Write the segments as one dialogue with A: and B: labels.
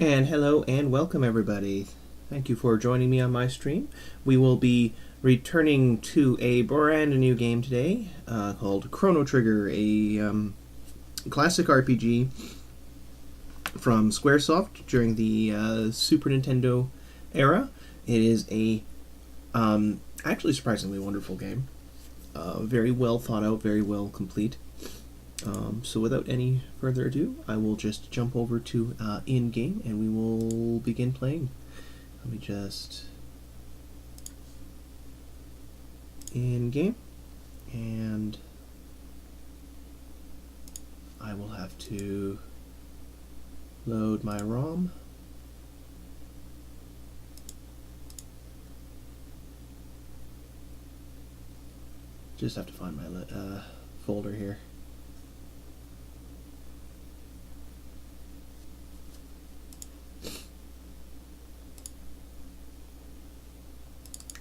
A: And hello and welcome everybody. Thank you for joining me on my stream. We will be returning to a brand new game today called Chrono Trigger, a classic RPG from Squaresoft during the Super Nintendo era. It is a actually surprisingly wonderful game. Very well thought out, very well complete. So without any further ado, I will just jump over to in-game and we will begin playing. Let me just... in-game. And I will have to load my ROM. Just have to find my folder here.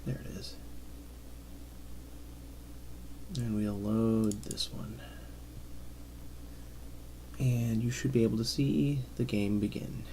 A: There it is. And we'll load this one. And you should be able to see the game begin.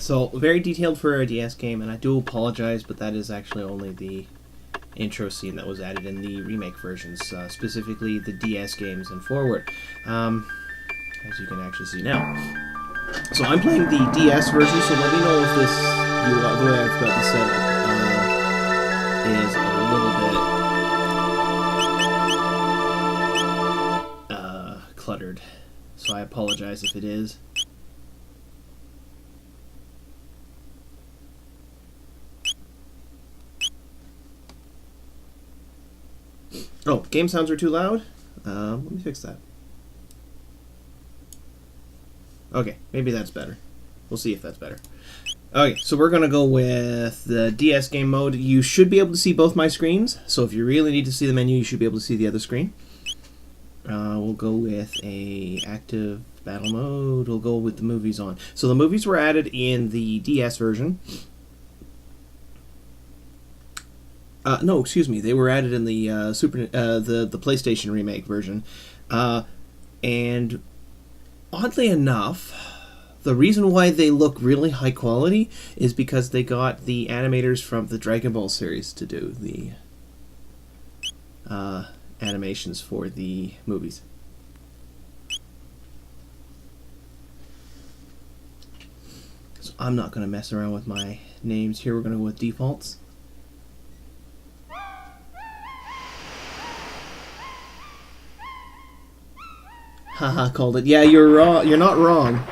A: So, very detailed for a DS game, and I do apologize, but that is actually only the intro scene that was added in the remake versions, specifically the DS games and forward, as you can actually see now. So I'm playing the DS version, so let me know if this, the way I've got this set is a little bit cluttered. So I apologize if it is. Oh, game sounds are too loud? Let me fix that. Okay, maybe that's better. We'll see if that's better. Okay, so we're going to go with the DS game mode. You should be able to see both my screens, so if you really need to see the menu, you should be able to see the other screen. We'll go with a active battle mode. We'll go with the movies on. So the movies were added in the DS version. No, excuse me. They were added in the the PlayStation remake version, and oddly enough, the reason why they look really high quality is because they got the animators from the Dragon Ball series to do the animations for the movies. So I'm not going to mess around with my names here. We're going to go with defaults. Haha, called it. Yeah, you're wrong. You're not wrong.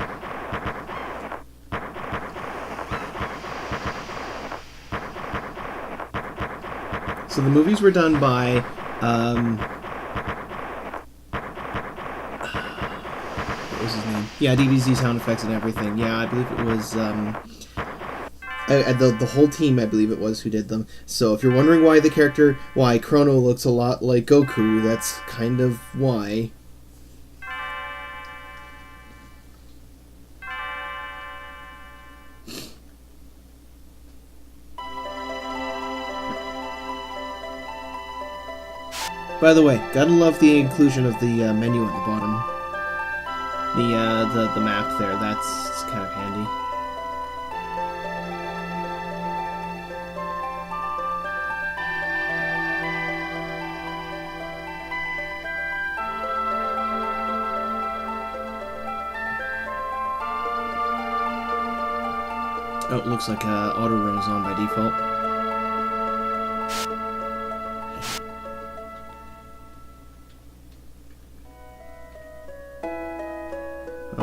A: So the movies were done by what was his name? Yeah, DBZ sound effects and everything. Yeah, I believe it was the whole team. I believe it was who did them. So if you're wondering why why Crono looks a lot like Goku, that's kind of why. By the way, gotta love the inclusion of the menu at the bottom. The map there, that's kind of handy. Oh, it looks like auto run is on by default.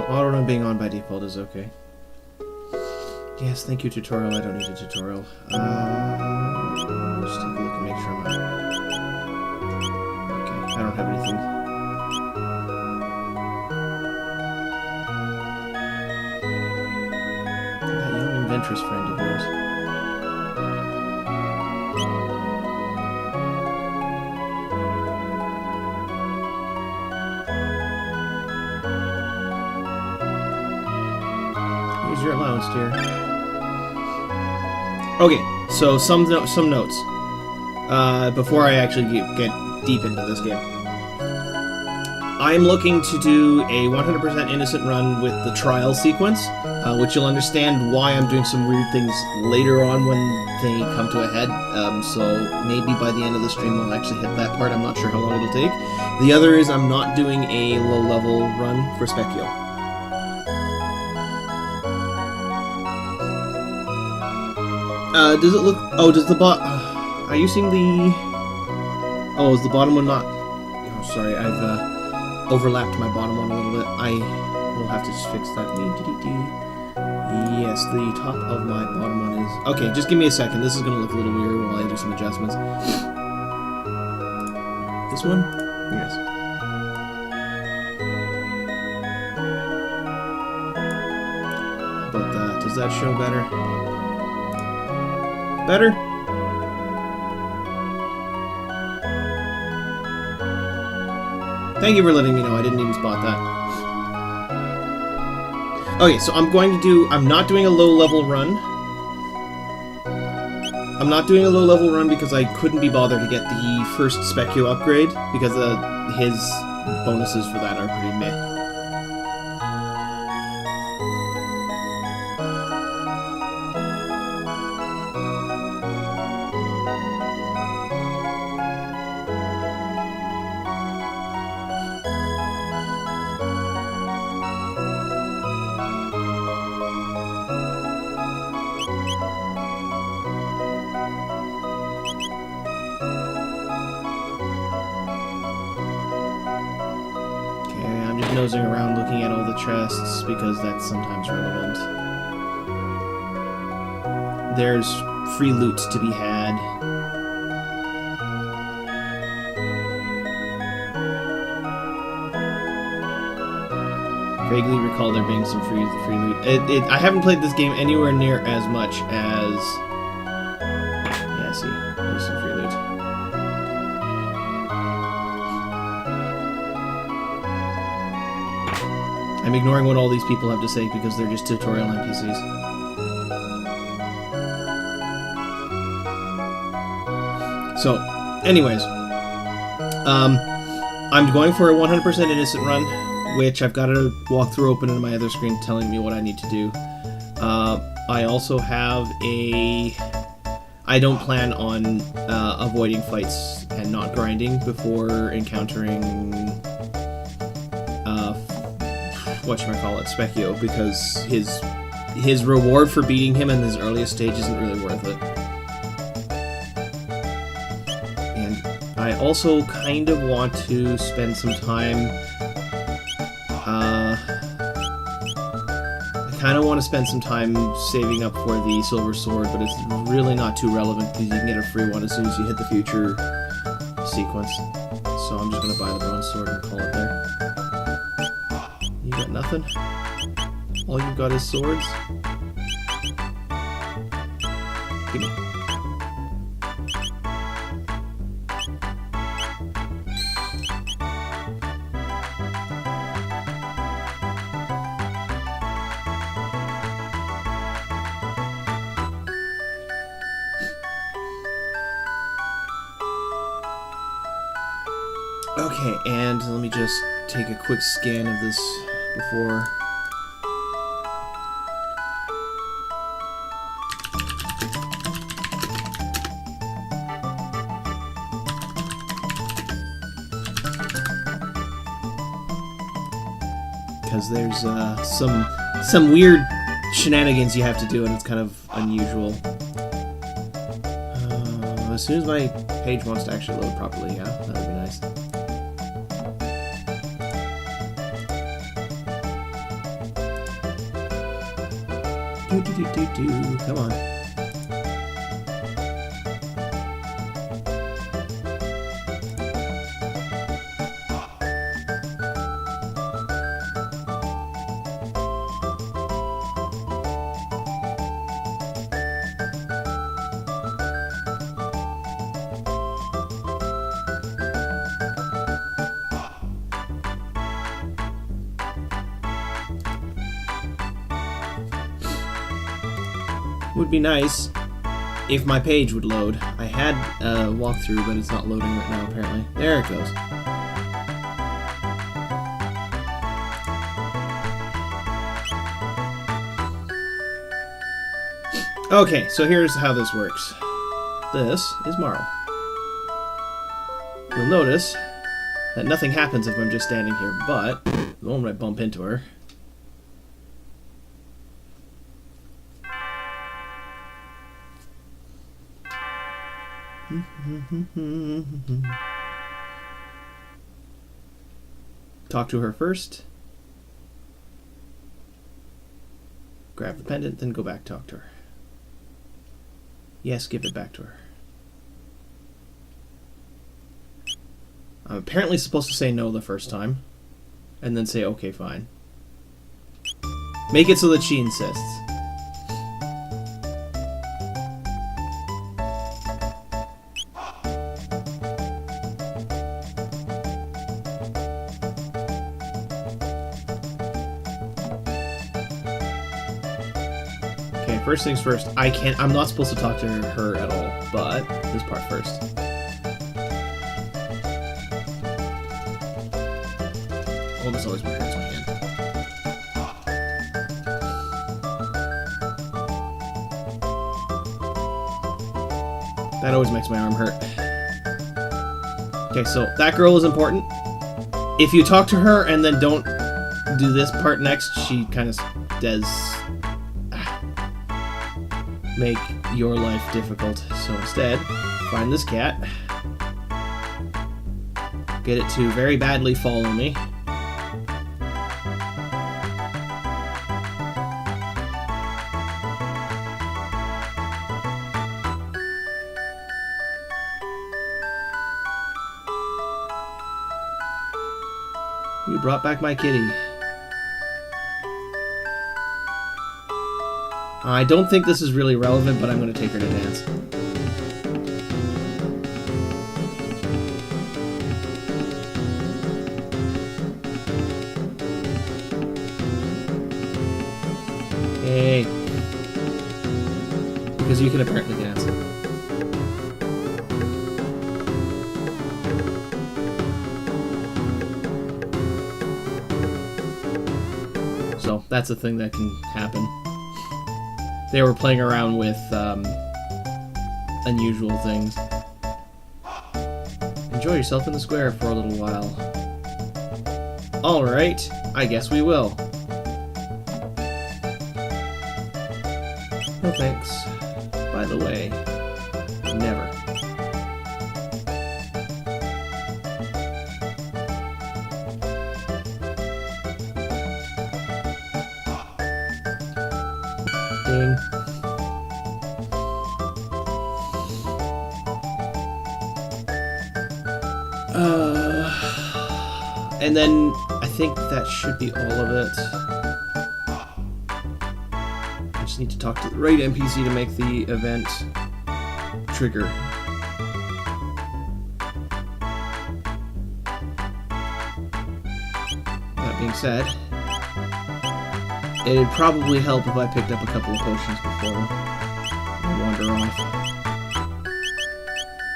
A: Auto-run being on by default is okay. Yes, thank you, tutorial. I don't need a tutorial. Just take a look and make sure I'm... Okay, I don't have anything. That young inventor's friend of yours. Your allowance, dear. Okay, so some notes before I actually get deep into this game. I'm looking to do a 100% innocent run with the trial sequence, which you'll understand why I'm doing some weird things later on when they come to a head. So maybe by the end of the stream we'll actually hit that part. I'm not sure how long it'll take. The other is I'm not doing a low-level run for Specchio. Does it look... Oh, does the are you seeing the... Oh, is the bottom one not... Oh, sorry, I've overlapped my bottom one a little bit. I will have to just fix that. Yes, the top of my bottom one is... Okay, just give me a second. This is going to look a little weird while I do some adjustments. This one? Yes. How about that? Does that show better? Better? Thank you for letting me know. I didn't even spot that. Okay, so I'm not doing a low-level run. I'm not doing a low-level run because I couldn't be bothered to get the first Specchio upgrade, because his bonuses for that are pretty meh. Nosing around looking at all the chests because that's sometimes relevant. There's free loot to be had. Vaguely recall there being some free loot. I haven't played this game anywhere near as much as... Yeah, see, there's some free loot. I'm ignoring what all these people have to say because they're just tutorial NPCs. So, anyways, I'm going for a 100% innocent run, which I've got a walkthrough open in my other screen telling me what I need to do. I also have I don't plan on avoiding fights and not grinding before encountering whatchamacallit, Specchio, because his reward for beating him in his earliest stage isn't really worth it. And I also kind of want to spend some time saving up for the Silver Sword, but it's really not too relevant because you can get a free one as soon as you hit the future sequence. So I'm just going to buy the Bronze Sword and call it there. You got nothing? All you've got is swords? Give me. Okay, and let me just take a quick scan of this before. Because there's some weird shenanigans you have to do, and it's kind of unusual. As soon as my page wants to actually load properly, yeah, that would be nice. Come on. Would be nice if my page would load. I had a walkthrough, but it's not loading right now, apparently. There it goes. Okay, so here's how this works. This is Marl. You'll notice that nothing happens if I'm just standing here, but the moment I bump into her, talk to her first, grab the pendant, then go back, talk to her. Yes, give it back to her. I'm apparently supposed to say no the first time, and then say okay, fine. Make it so that she insists. First things first, I'm not supposed to talk to her at all, but this part first. Oh, this always hurts my hand. That always makes my arm hurt. Okay, so that girl is important. If you talk to her and then don't do this part next, she kind of does make your life difficult. So instead, find this cat, get it to very badly follow me, you brought back my kitty. I don't think this is really relevant, but I'm going to take her to dance. Hey. Because you can apparently dance. So that's a thing that can happen. They were playing around with unusual things. Enjoy yourself in the square for a little while. Alright, I guess we will. No thanks. By the way, never. Ding. And then I think that should be all of it. I just need to talk to the right NPC to make the event trigger. That being said, it'd probably help if I picked up a couple of potions before I wander off.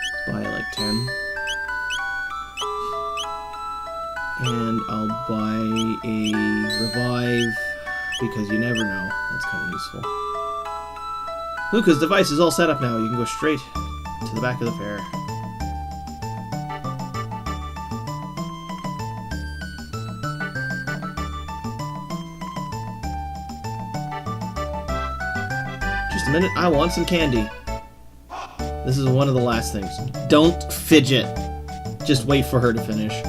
A: Let's buy like 10. And I'll buy a revive, because you never know. That's kind of useful. Luca's device is all set up now. You can go straight to the back of the fair. Just a minute, I want some candy. This is one of the last things. Don't fidget. Just wait for her to finish.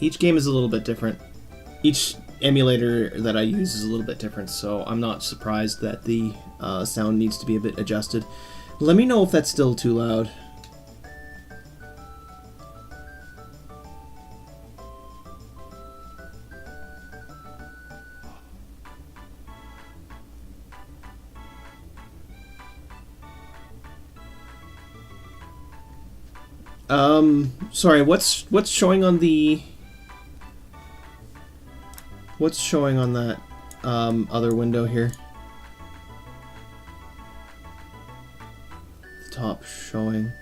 A: Each game is a little bit different. Each emulator that I use is a little bit different, so I'm not surprised that the sound needs to be a bit adjusted. Let me know if that's still too loud. Sorry, what's showing on the... What's showing on that other window here? The top showing.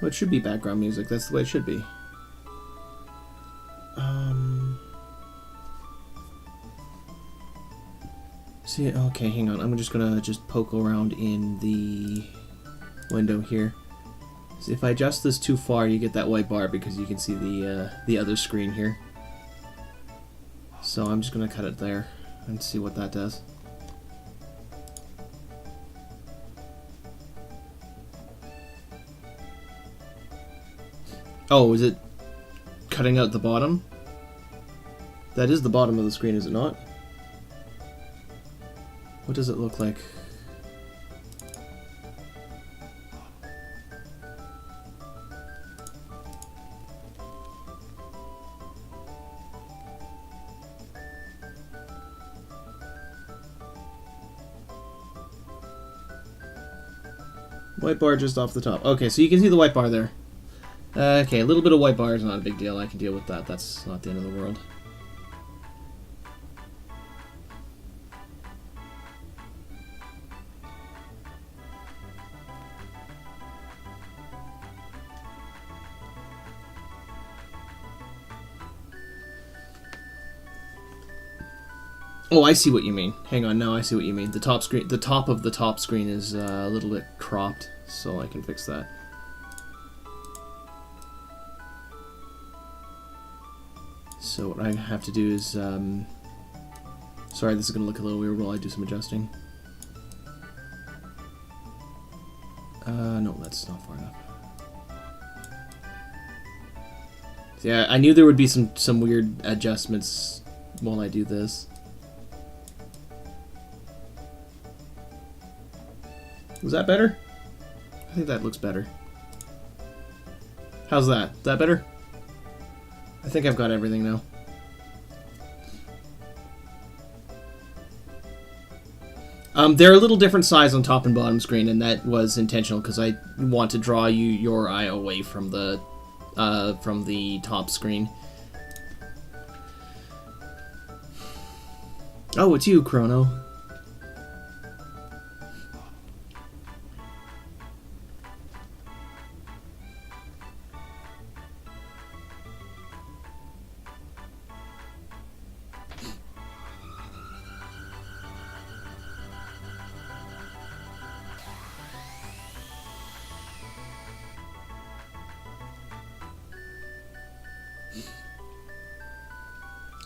A: Oh, it should be background music. That's the way it should be. See, okay, hang on. I'm just gonna poke around in the window here. See, if I adjust this too far, you get that white bar because you can see the other screen here. So I'm just gonna cut it there and see what that does. Oh, is it cutting out the bottom? That is the bottom of the screen, is it not? What does it look like? White bar just off the top. Okay, so you can see the white bar there. Okay, a little bit of white bar is not a big deal. I can deal with that. That's not the end of the world. Oh, I see what you mean. Hang on, now I see what you mean. The top screen, the top of the top screen is a little bit cropped, so I can fix that. So what I have to do is, sorry, this is going to look a little weird while I do some adjusting. No, that's not far enough. Yeah, I knew there would be some weird adjustments while I do this. Was that better? I think that looks better. How's that? Is that better? I think I've got everything now. They're a little different size on top and bottom screen, and that was intentional because I want to draw your eye away from the from the top screen. Oh, it's you, Chrono.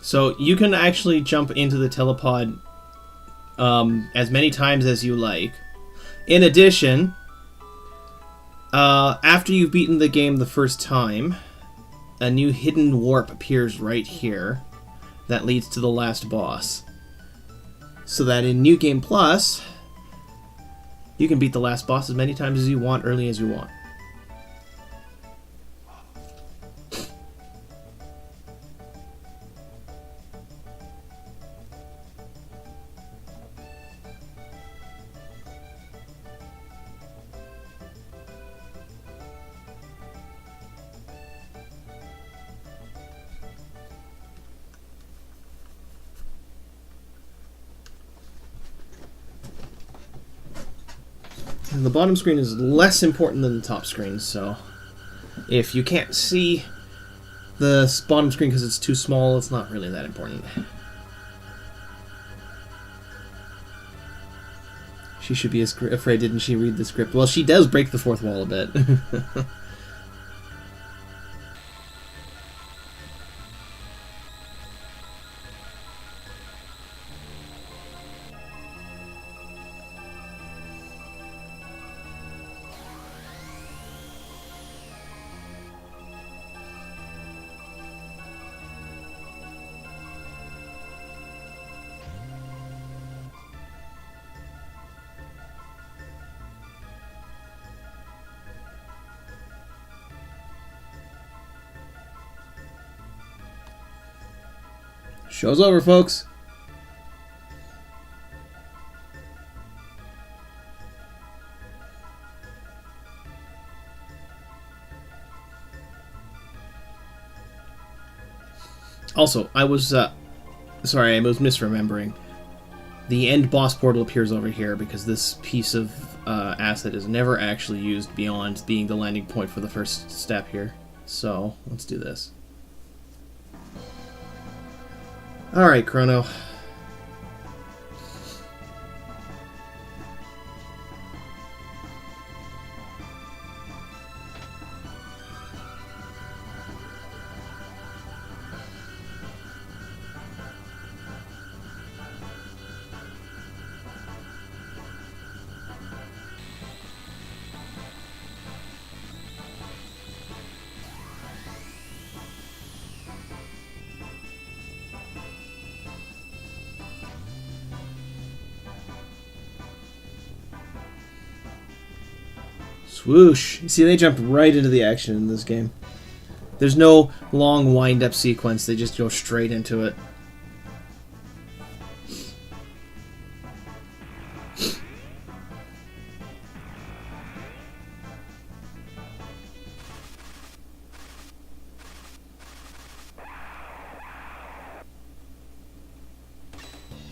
A: So you can actually jump into the telepod as many times as you like. In addition, after you've beaten the game the first time, a new hidden warp appears right here that leads to the last boss. So that in New Game Plus, you can beat the last boss as many times as you want, early as you want. The bottom screen is less important than the top screen, so if you can't see the bottom screen because it's too small, it's not really that important. She should be afraid, didn't she read the script? Well, she does break the fourth wall a bit. Show's over, folks. Also, I was sorry, I was misremembering. The end boss portal appears over here because this piece of asset is never actually used beyond being the landing point for the first step here. So, let's do this. Alright, Chrono. Swoosh. See, they jump right into the action in this game. There's no long wind-up sequence. They just go straight into it.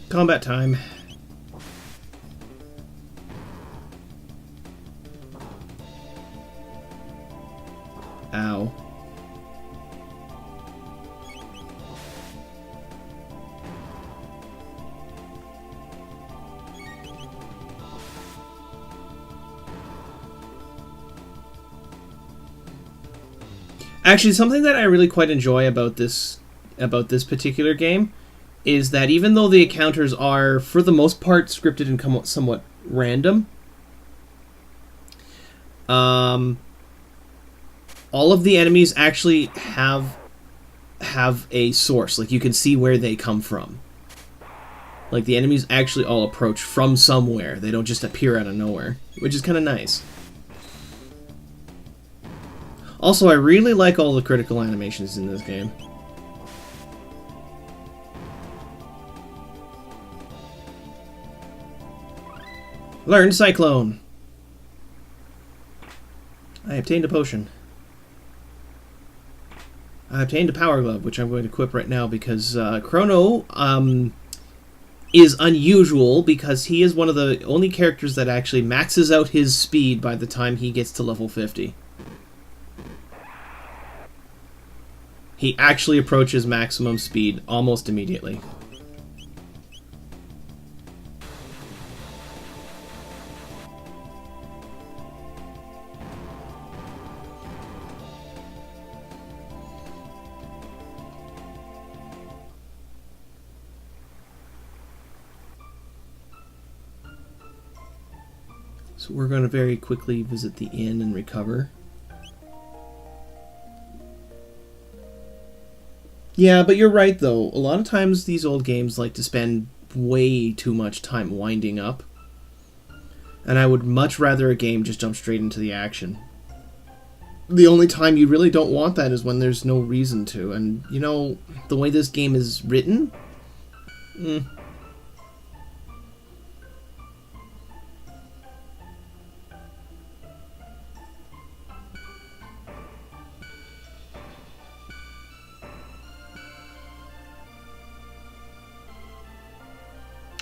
A: Combat time. Ow. Actually, something that I really quite enjoy about this particular game is that even though the encounters are, for the most part, scripted and somewhat random, all of the enemies actually have a source. Like, you can see where they come from. Like, the enemies actually all approach from somewhere. They don't just appear out of nowhere, which is kind of nice. Also, I really like all the critical animations in this game. Learn Cyclone. I obtained a potion. I obtained a power glove, which I'm going to equip right now because Chrono is unusual because he is one of the only characters that actually maxes out his speed by the time he gets to level 50. He actually approaches maximum speed almost immediately. So we're going to very quickly visit the inn and recover. Yeah, but you're right, though. A lot of times these old games like to spend way too much time winding up. And I would much rather a game just jump straight into the action. The only time you really don't want that is when there's no reason to. And, you know, the way this game is written...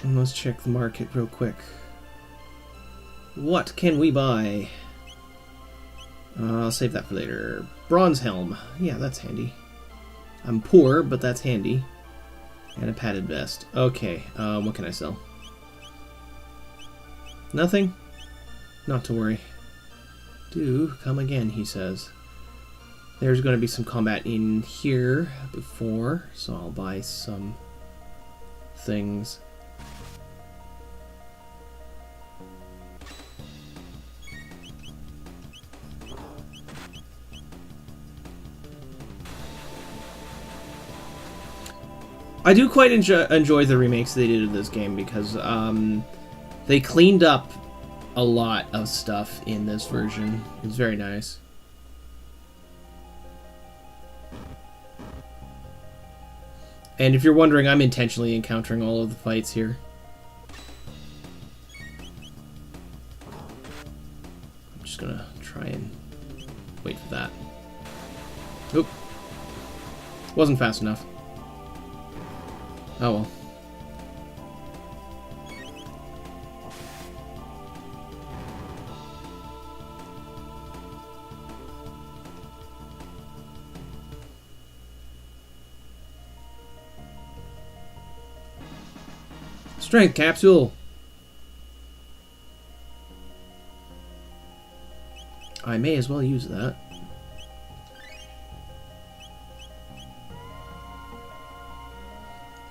A: And let's check the market real quick. What can we buy? I'll save that for later. Bronze helm. Yeah, that's handy. I'm poor, but that's handy. And a padded vest. Okay, what can I sell? Nothing? Not to worry. Do come again, he says. There's going to be some combat in here before, so I'll buy some things. I do quite enjoy the remakes they did of this game because they cleaned up a lot of stuff in this version. It's very nice. And if you're wondering, I'm intentionally encountering all of the fights here. I'm just gonna try and wait for that. Oop. Wasn't fast enough. Oh well. Strength capsule. I may as well use that.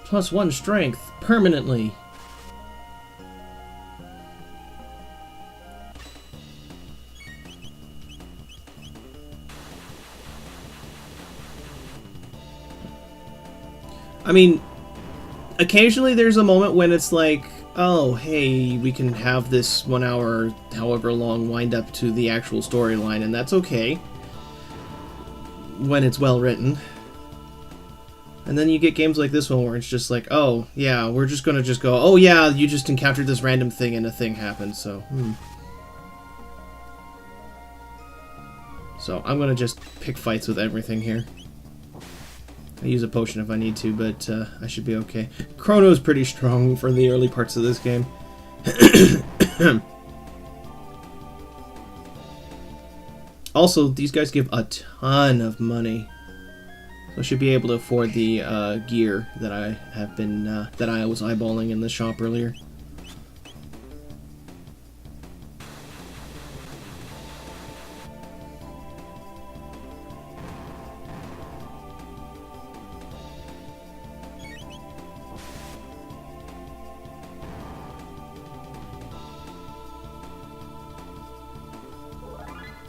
A: +1 strength permanently. I mean, occasionally there's a moment when it's like, oh, hey, we can have this 1 hour, however long, wind up to the actual storyline, and that's okay when it's well written. And then you get games like this one where it's just like, oh, yeah, we're just gonna just go, oh, yeah, you just encountered this random thing and a thing happened, so, So, I'm gonna just pick fights with everything here. I use a potion if I need to, but I should be okay. Chrono's pretty strong for the early parts of this game. Also, these guys give a ton of money. So I should be able to afford the gear that I have been that I was eyeballing in the shop earlier.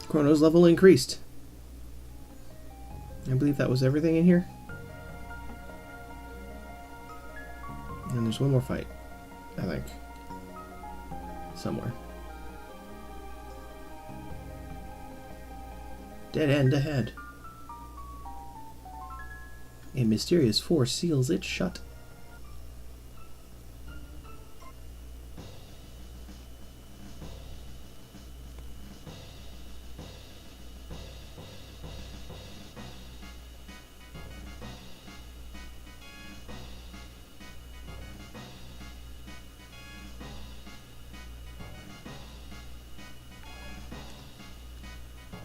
A: Chrono's level increased. I believe that was everything in here. And there's one more fight, I think. Somewhere. Dead end ahead. A mysterious force seals it shut.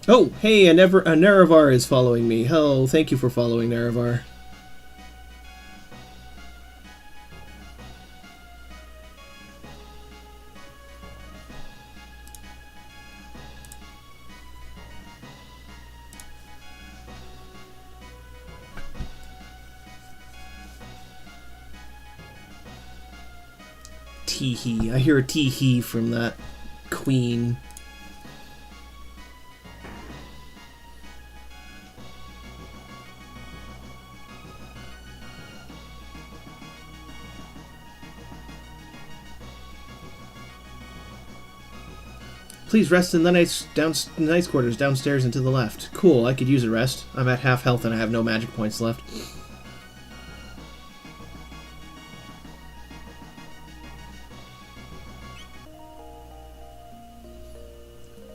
A: Oh, hey, a Nerevar is following me. Hello, thank you for following, Nerevar. Tee-hee. I hear a tee-hee from that queen. Please rest in the nice quarters downstairs and to the left. Cool, I could use a rest. I'm at half health and I have no magic points left.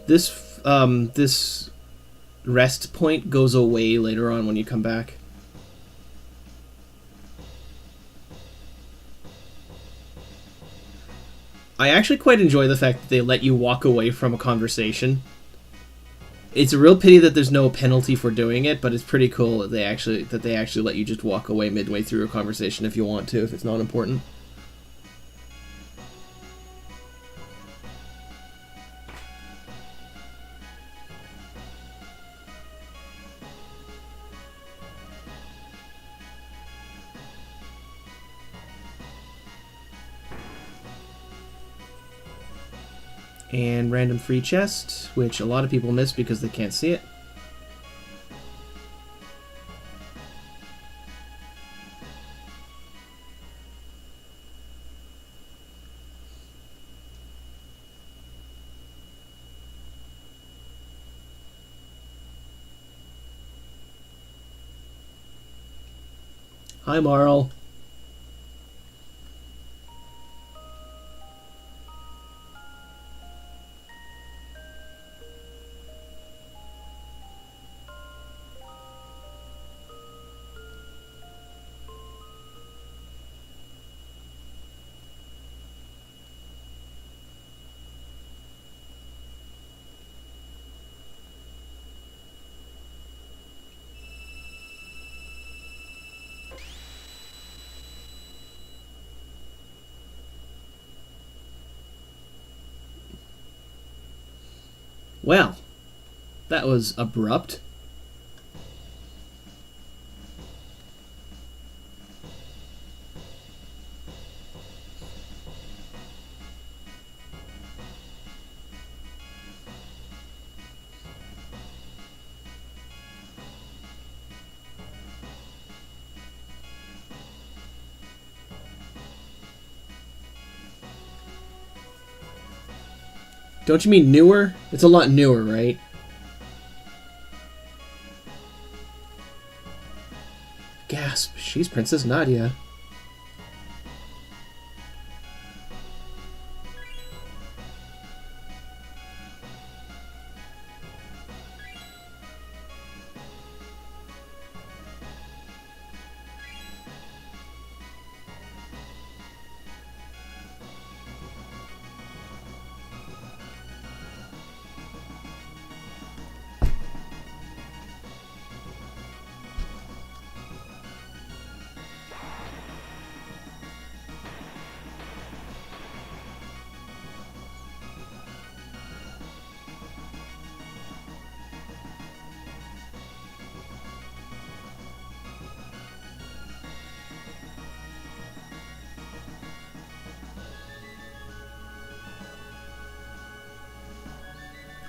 A: This rest point goes away later on when you come back. I actually quite enjoy the fact that they let you walk away from a conversation. It's a real pity that there's no penalty for doing it, but it's pretty cool that they actually let you just walk away midway through a conversation if you want to, if it's not important. And random free chest, which a lot of people miss because they can't see it. Hi, Marl. Well, that was abrupt. Don't you mean newer? It's a lot newer, right? Gasp, she's Princess Nadia.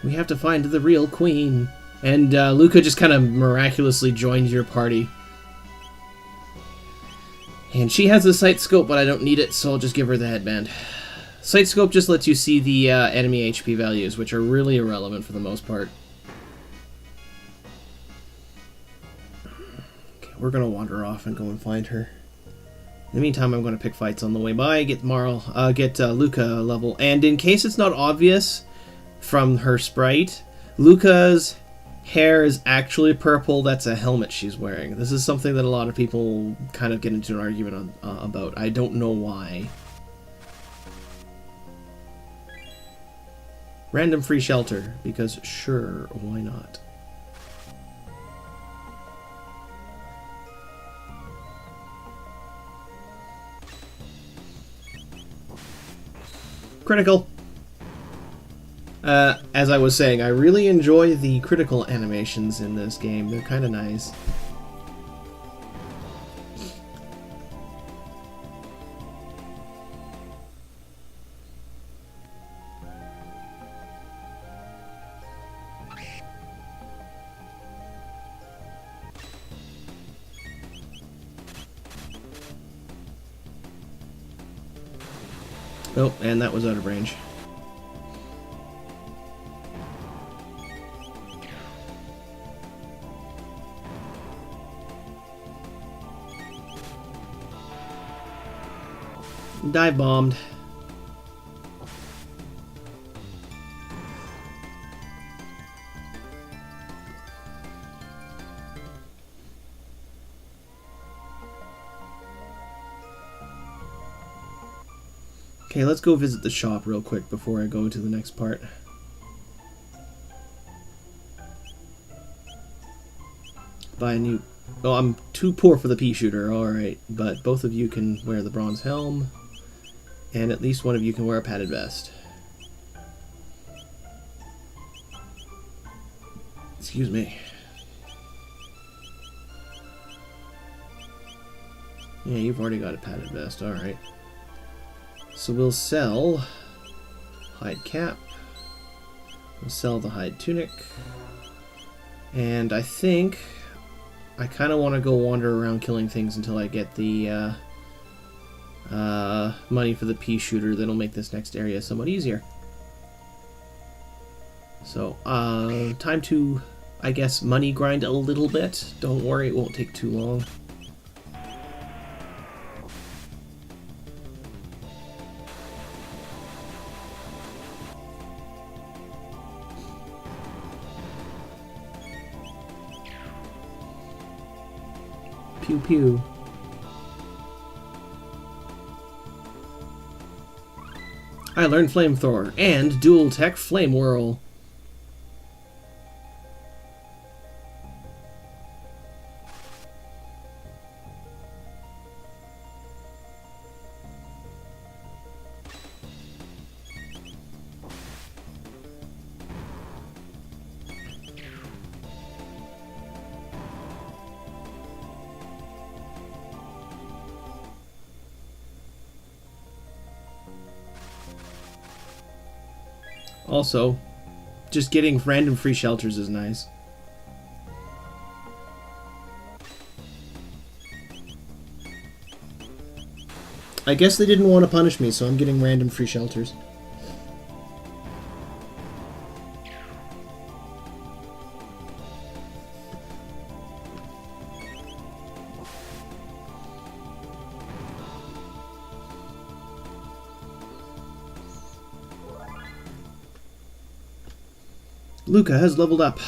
A: We have to find the real queen. And Luca just kind of miraculously joined your party. And she has the sight scope, but I don't need it, so I'll just give her the headband. Sight scope just lets you see the enemy HP values, which are really irrelevant for the most part. Okay, we're gonna wander off and go and find her. In the meantime, I'm gonna pick fights on the way by, get Luca level. And in case it's not obvious from her sprite, Luca's hair is actually purple. That's a helmet she's wearing. This is something that a lot of people kind of get into an argument about. I don't know why. Random free shelter, because sure, why not? Critical! As I was saying, I really enjoy the critical animations in this game. They're kind of nice. Oh, and that was out of range. Dive bombed. Okay, let's go visit the shop real quick before I go to the next part. Buy a new... Oh, I'm too poor for the pea shooter, alright. But both of you can wear the bronze helm. And at least one of you can wear a padded vest. Excuse me. Yeah, you've already got a padded vest, alright. So we'll sell hide cap. We'll sell the hide tunic. And I think I kind of want to go wander around killing things until I get the money for the pea shooter. That'll make this next area somewhat easier. So, time to, I guess, money grind a little bit. Don't worry, it won't take too long. Pew pew. I learned flamethrower and dual tech flame whirl. Also, just getting random free shelters is nice. I guess they didn't want to punish me, so I'm getting random free shelters. Luca has leveled up.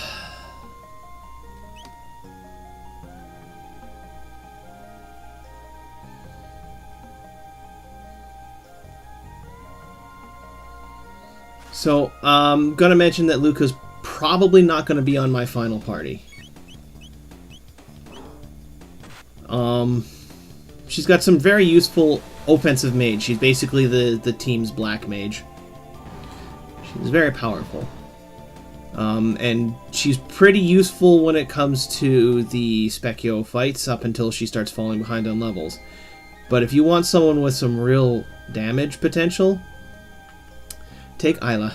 A: So, I'm gonna mention that Luca's probably not gonna be on my final party. She's got some very useful offensive mage. She's basically the team's black mage. She's very powerful. And she's pretty useful when it comes to the Specchio fights up until she starts falling behind on levels. But if you want someone with some real damage potential, take Isla.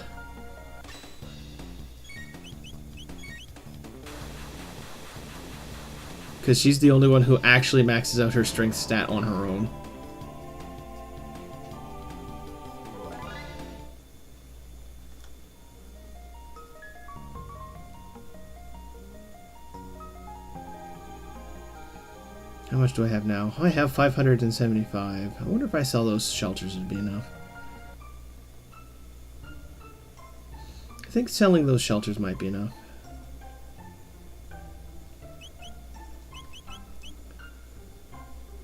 A: Because she's the only one who actually maxes out her strength stat on her own. How much do I have now? I have 575. I wonder if I sell those shelters would be enough. I think selling those shelters might be enough.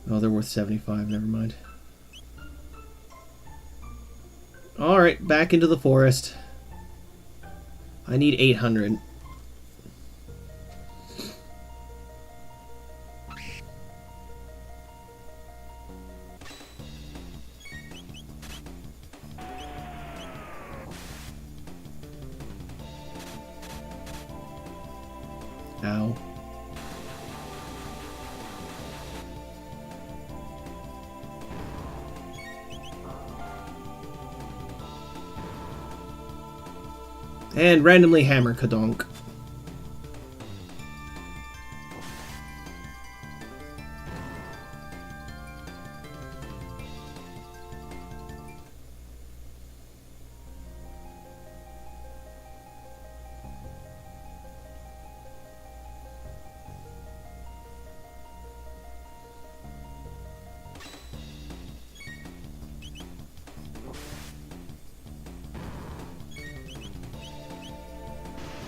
A: Oh, they're worth 75. Never mind. Alright, back into the forest. I need 800. Ow. And randomly hammer kadonk.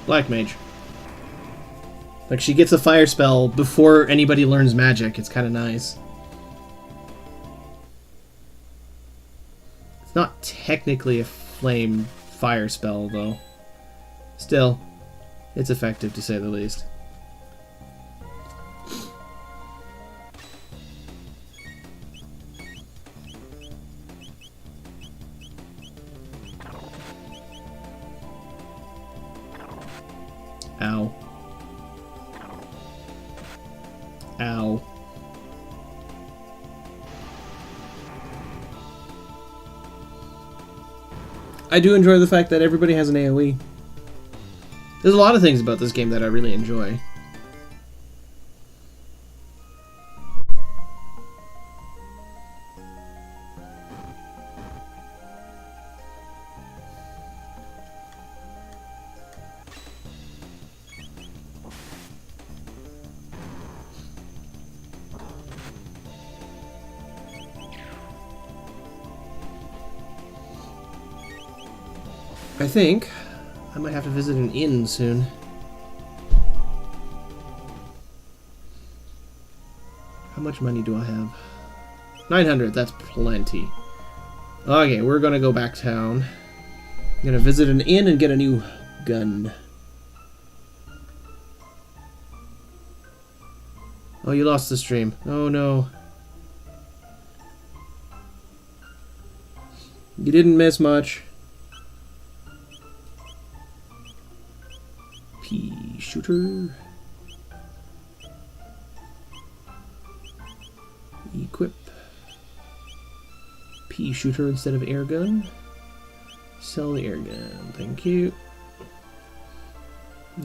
A: Black Mage. Like, she gets a fire spell before anybody learns magic. It's kind of nice. It's not technically a flame fire spell, though. Still, it's effective, to say the least. Ow. Ow. I do enjoy the fact that everybody has an AoE. There's a lot of things about this game that I really enjoy. I think I might have to visit an inn soon. How much money do I have? 900, that's plenty. Okay, we're gonna go back town. I'm gonna visit an inn and get a new gun. Oh, you lost the stream. Oh no. You didn't miss much. Pea shooter. Equip. Pea shooter instead of air gun. Sell the air gun. Thank you.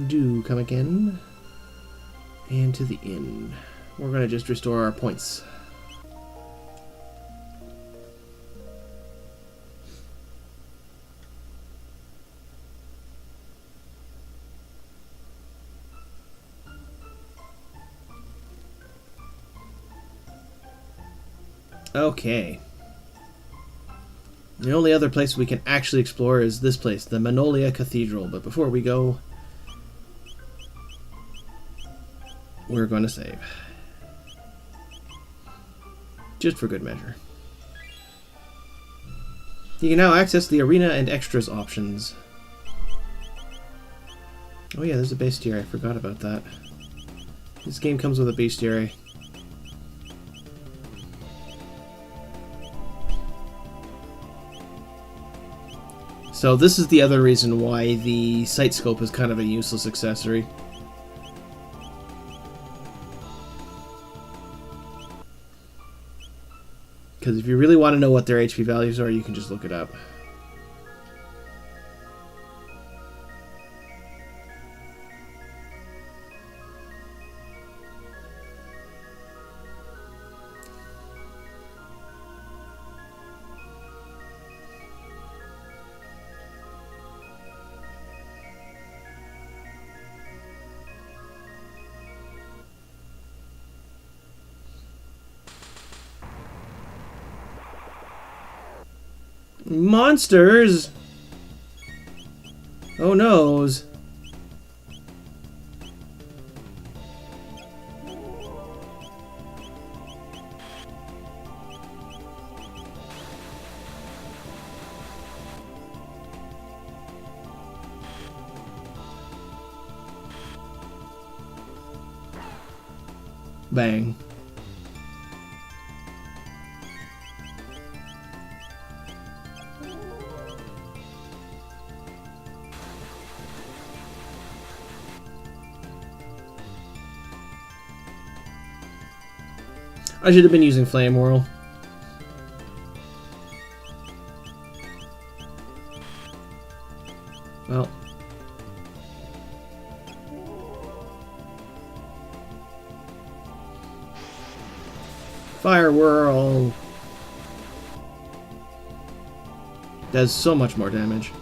A: Do come again. And to the inn. We're gonna just restore our points. Okay. The only other place we can actually explore is this place, the Manolia Cathedral. But before we go, we're going to save. Just for good measure. You can now access the arena and extras options. Oh yeah, there's a bestiary. I forgot about that. This game comes with a bestiary. So this is the other reason why the sight scope is kind of a useless accessory. Because if you really want to know what their HP values are, you can just look it up. Monsters! Oh noes. Bang. I should have been using Flame Whirl. Well. Fire Whirl! Does so much more damage.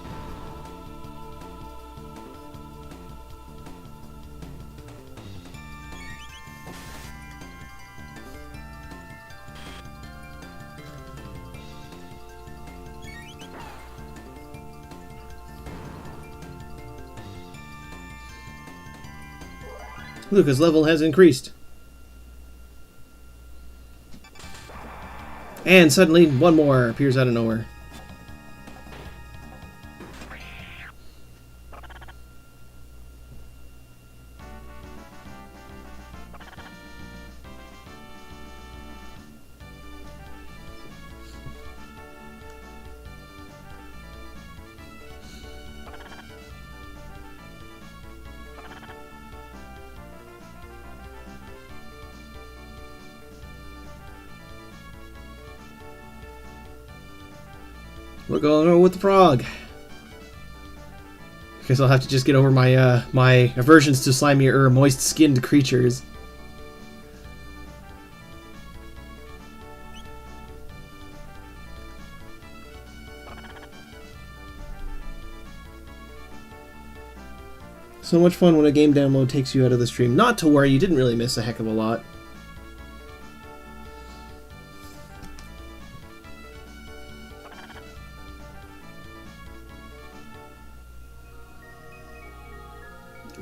A: Luca's level has increased. And suddenly, one more appears out of nowhere. We're going over with the frog. Guess I'll have to just get over my my aversions to slimy or moist-skinned creatures. So much fun when a game download takes you out of the stream. Not to worry, you didn't really miss a heck of a lot.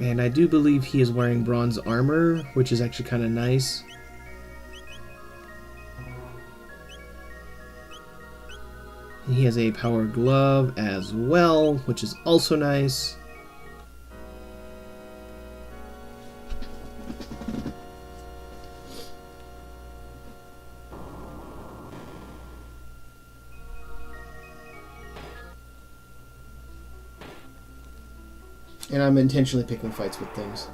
A: And I do believe he is wearing bronze armor, which is actually kind of nice. And he has a power glove as well, which is also nice. And I'm intentionally picking fights with things.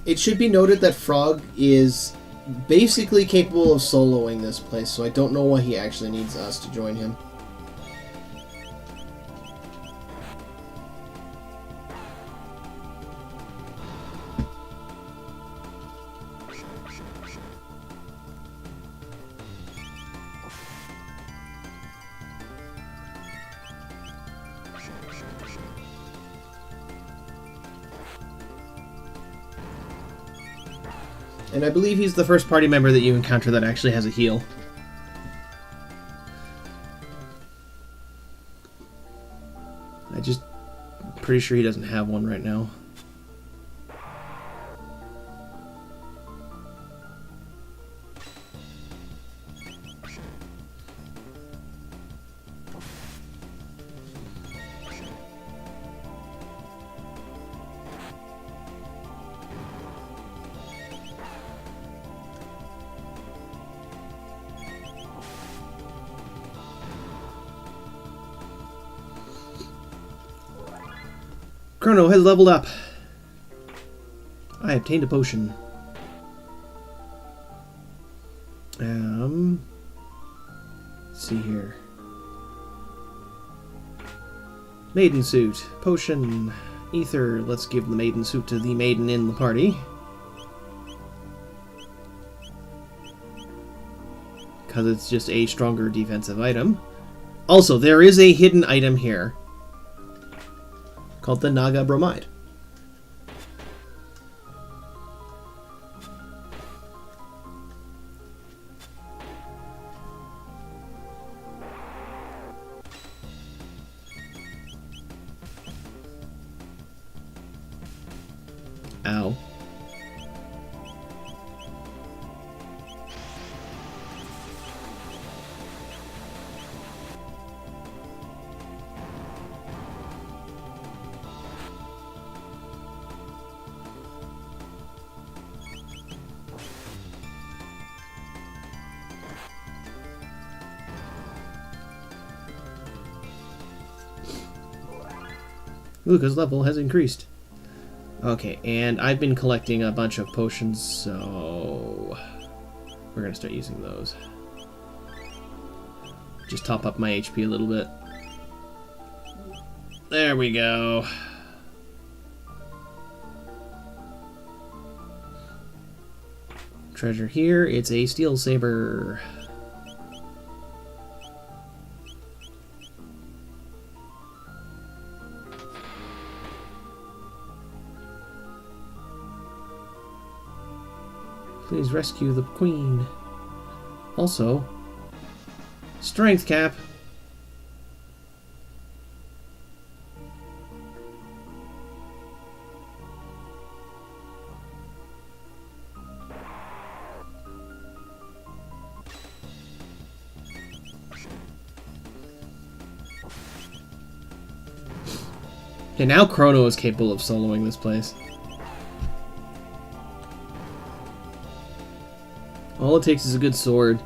A: It should be noted that Frog is basically capable of soloing this place, so I don't know why he actually needs us to join him. And I believe he's the first party member that you encounter that actually has a heal. Pretty sure he doesn't have one right now. Chrono has leveled up. I obtained a potion. Let's see here. Maiden suit. Potion. Ether. Let's give the maiden suit to the maiden in the party. Because it's just a stronger defensive item. Also, there is a hidden item here called the Naga Bromide. Ow. Luca's level has increased. Okay, and I've been collecting a bunch of potions, so we're gonna start using those. Just top up my HP a little bit. There we go. Treasure here, it's a steel saber. Please rescue the queen. Also, strength cap. Okay, now Chrono is capable of soloing this place. All it takes is a good sword.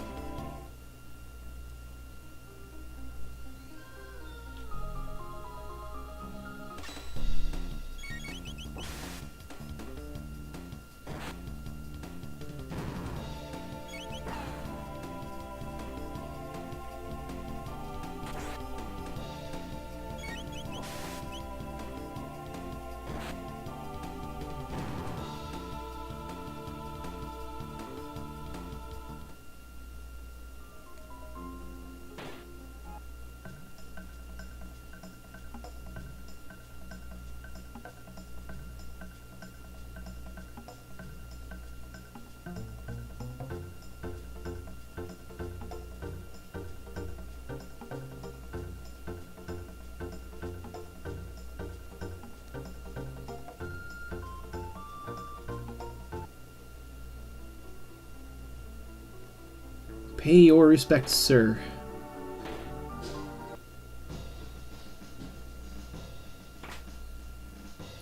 A: Pay your respects, sir.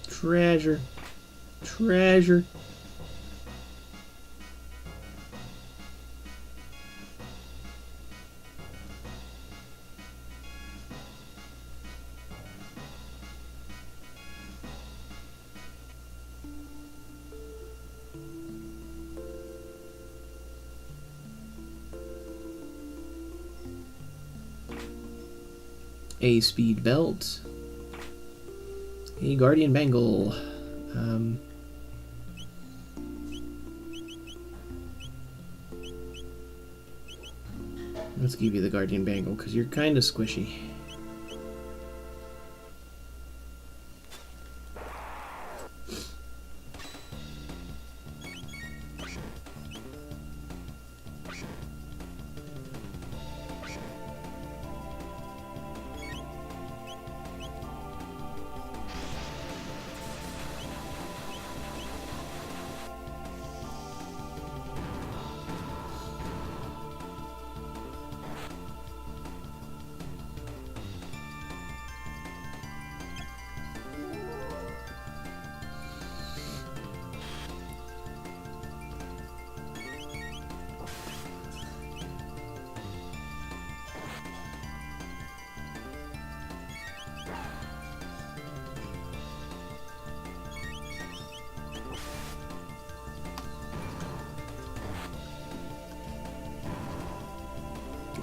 A: Treasure. Treasure. A speed belt, a guardian bangle. Let's give you the guardian bangle because you're kind of squishy.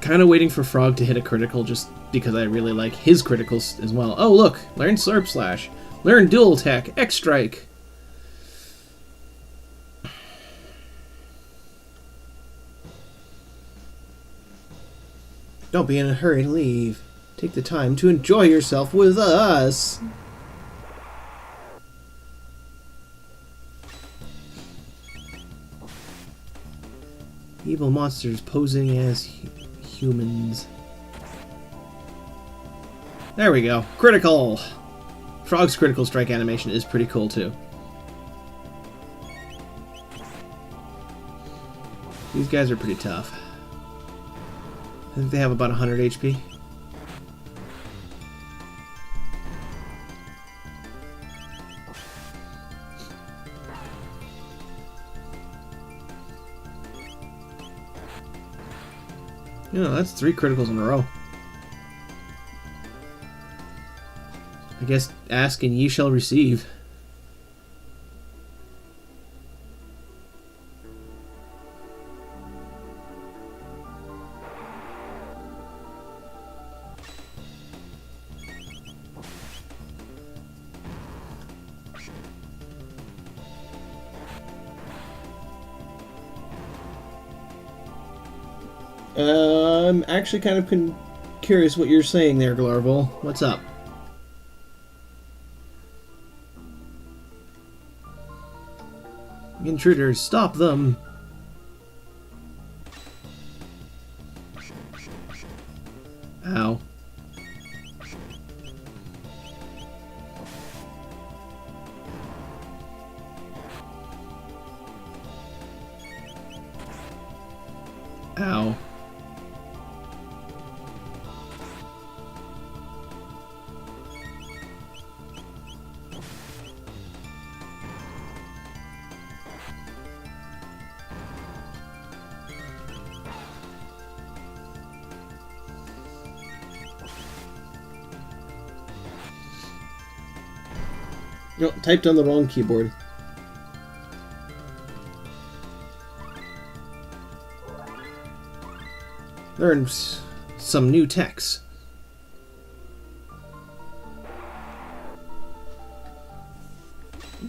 A: Kind of waiting for Frog to hit a critical just because I really like his criticals as well. Oh, look! Learn Slurp Slash. Learn Dual Attack. X Strike. Don't be in a hurry to leave. Take the time to enjoy yourself with us. Evil monsters posing as humans. There we go. Critical! Frog's critical strike animation is pretty cool too. These guys are pretty tough. I think they have about 100 HP. You know, that's 3 criticals in a row. I guess ask and ye shall receive. I'm actually kind of curious what you're saying there, Glarvel. What's up? Intruders, stop them! Ow. Ow. No, typed on the wrong keyboard. Learned some new techs.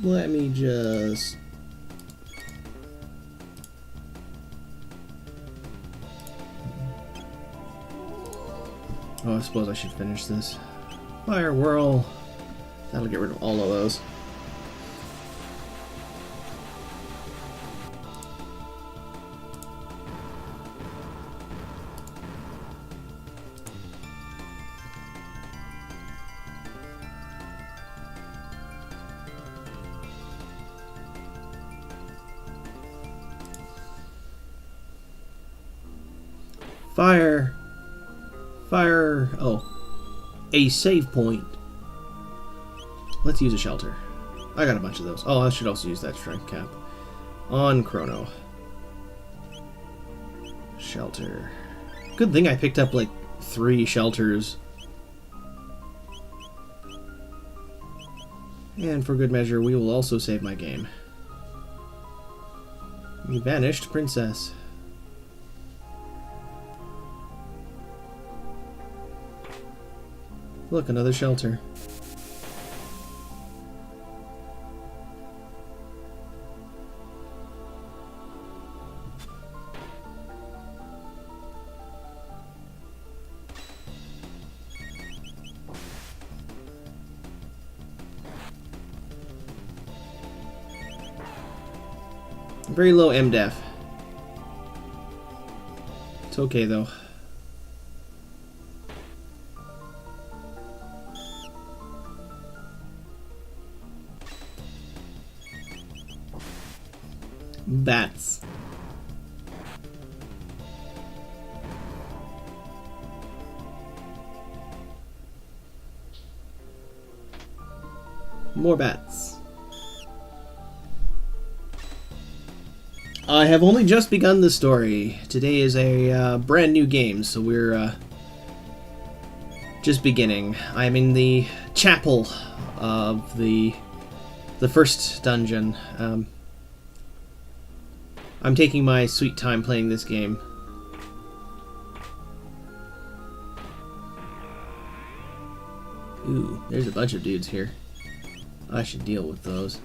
A: Let me just... Oh, I suppose I should finish this. Fire Whirl. That'll get rid of all of those. Fire! Fire! Oh. A save point. Let's use a shelter. I got a bunch of those. Oh, I should also use that strength cap. On Chrono. Shelter. Good thing I picked up like 3 shelters. And for good measure, we will also save my game. You vanished, princess. Look, another shelter. Very low MDef. It's okay though. Bats. More bats. I have only just begun the story. Today is a brand new game, so we're just beginning. I'm in the chapel of the first dungeon. I'm taking my sweet time playing this game. Ooh, there's a bunch of dudes here. I should deal with those.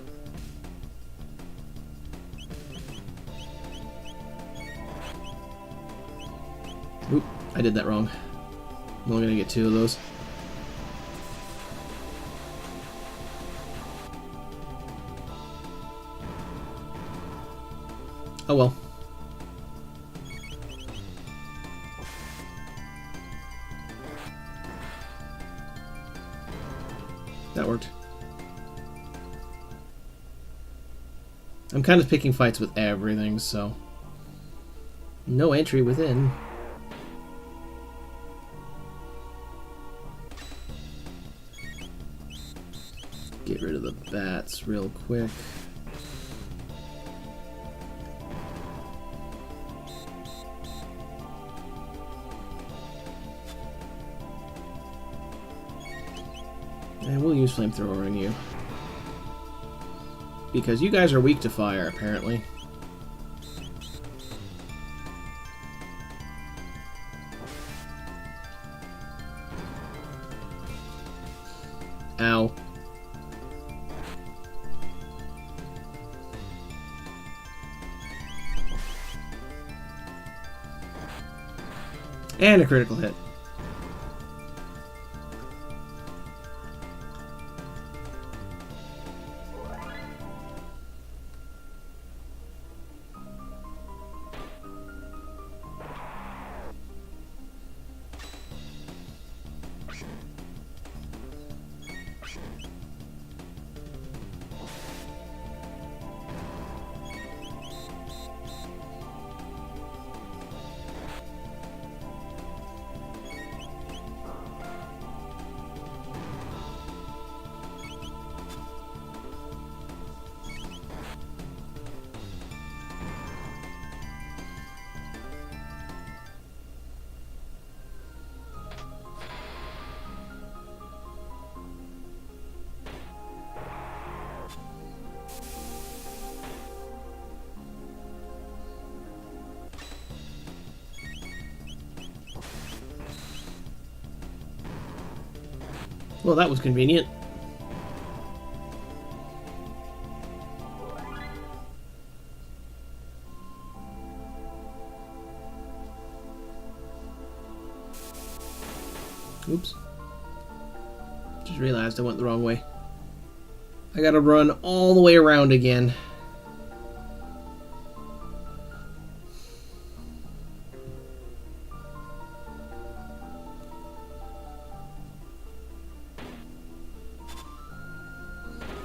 A: Oop, I did that wrong. I'm only gonna get 2 of those. Oh well. That worked. I'm kind of picking fights with everything, so... No entry within. Get rid of the bats real quick. And we'll use flamethrower on you. Because you guys are weak to fire, apparently. Ow. And a critical hit. Well, that was convenient. Oops. Just realized I went the wrong way. I gotta run all the way around again.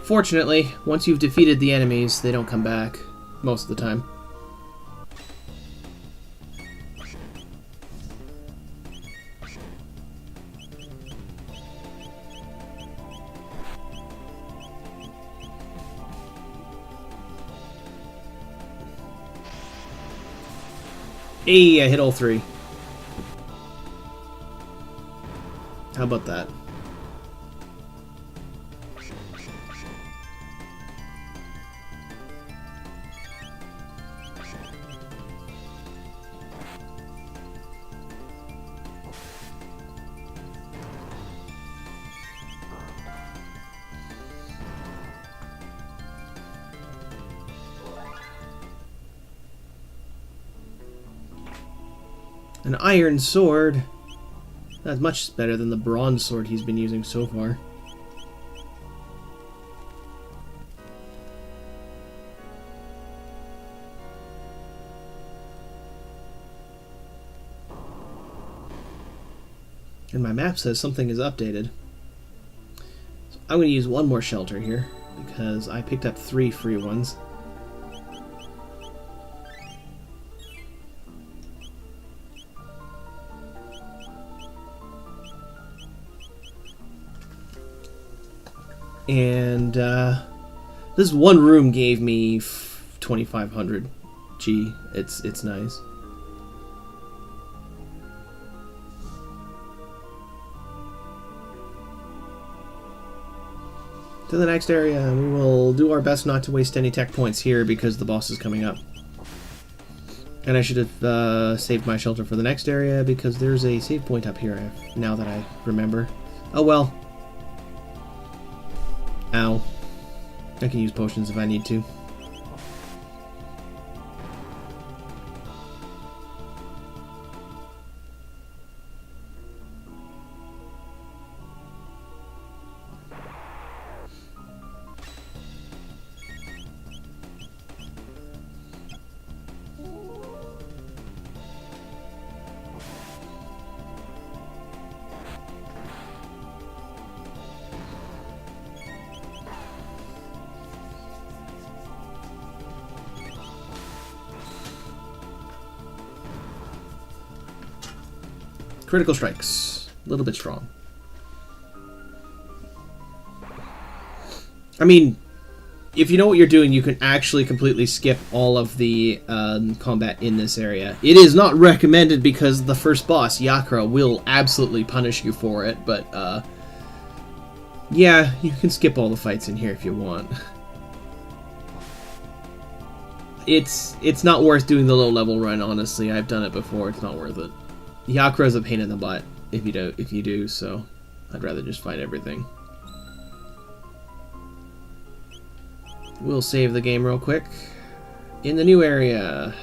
A: Fortunately, once you've defeated the enemies, they don't come back most of the time. Hey, I hit all three. How about that? An iron sword. That's much better than the bronze sword he's been using so far. And my map says something is updated. So I'm going to use one more shelter here, because I picked up 3 free ones. And this one room gave me 2,500 G. It's nice. To the next area. We will do our best not to waste any tech points here because the boss is coming up. And I should have saved my shelter for the next area because there's a save point up here now that I remember. Oh well. Ow. I can use potions if I need to. Critical strikes. A little bit strong. I mean, if you know what you're doing, you can actually completely skip all of the combat in this area. It is not recommended because the first boss, Yakra, will absolutely punish you for it, but Yeah, you can skip all the fights in here if you want. It's not worth doing the low level run, honestly. I've done it before, it's not worth it. Yakura's a pain in the butt if you do, so I'd rather just fight everything. We'll save the game real quick. In the new area.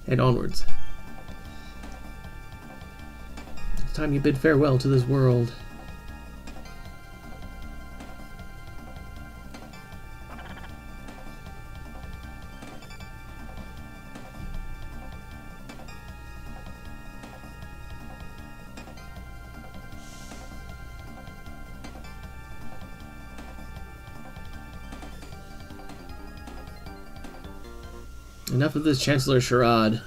A: Head onwards. It's time you bid farewell to this world. Enough of this Chancellor charade.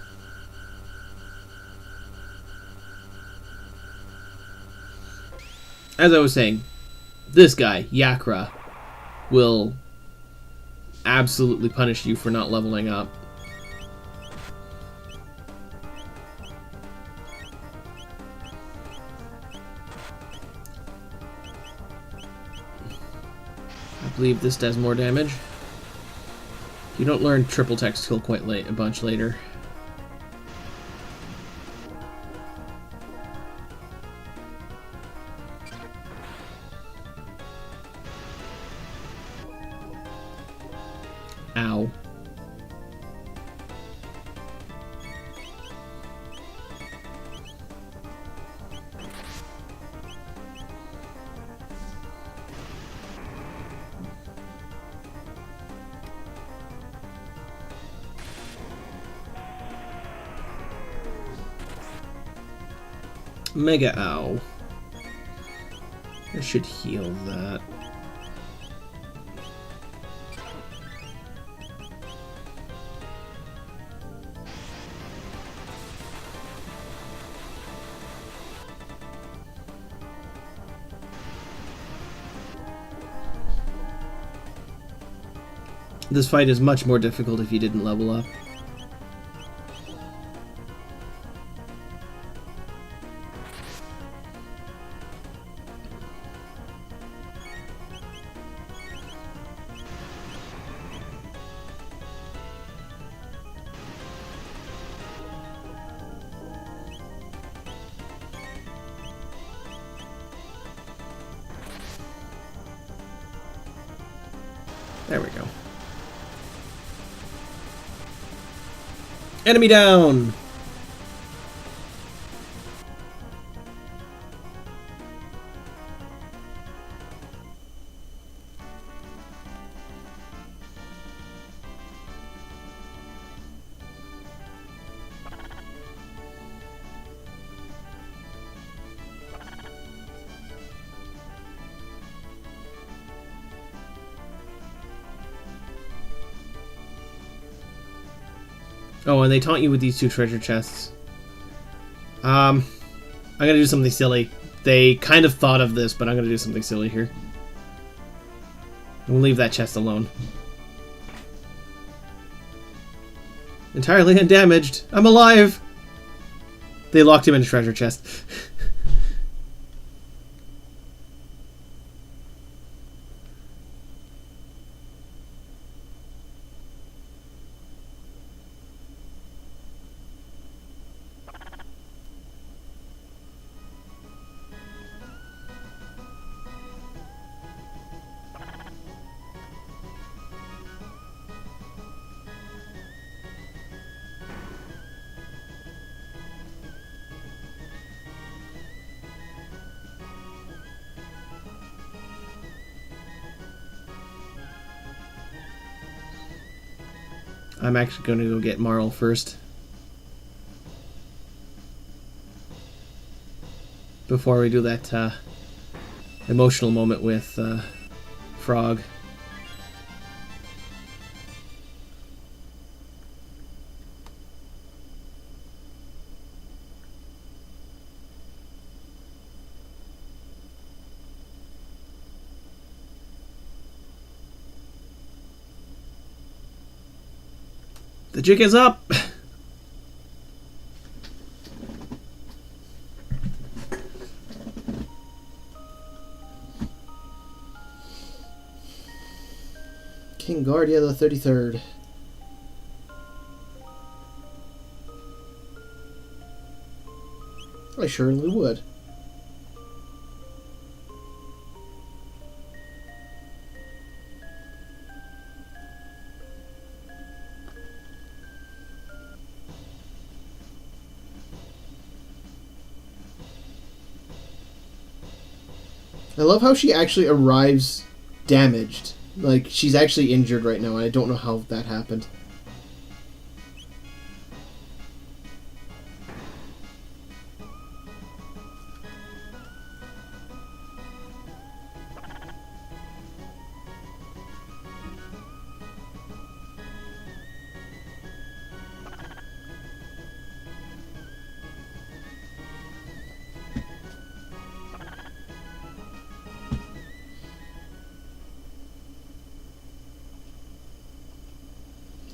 A: As I was saying, this guy, Yakura, will absolutely punish you for not leveling up. I believe this does more damage. You don't learn triple text till quite late, a bunch later. Ow. Mega Ow. I should heal that. This fight is much more difficult if you didn't level up. There we go. Enemy down! Oh, and they taunt you with these two treasure chests. I'm gonna do something silly. They kind of thought of this, but I'm gonna do something silly here. We'll leave that chest alone. Entirely undamaged. I'm alive! They locked him in a treasure chest. I'm actually going to go get Marl first. Before we do that emotional moment with Frog. The jig is up! King Guardia the 33rd. I surely would. I love how she actually arrives damaged. Like, she's actually injured right now, and I don't know how that happened.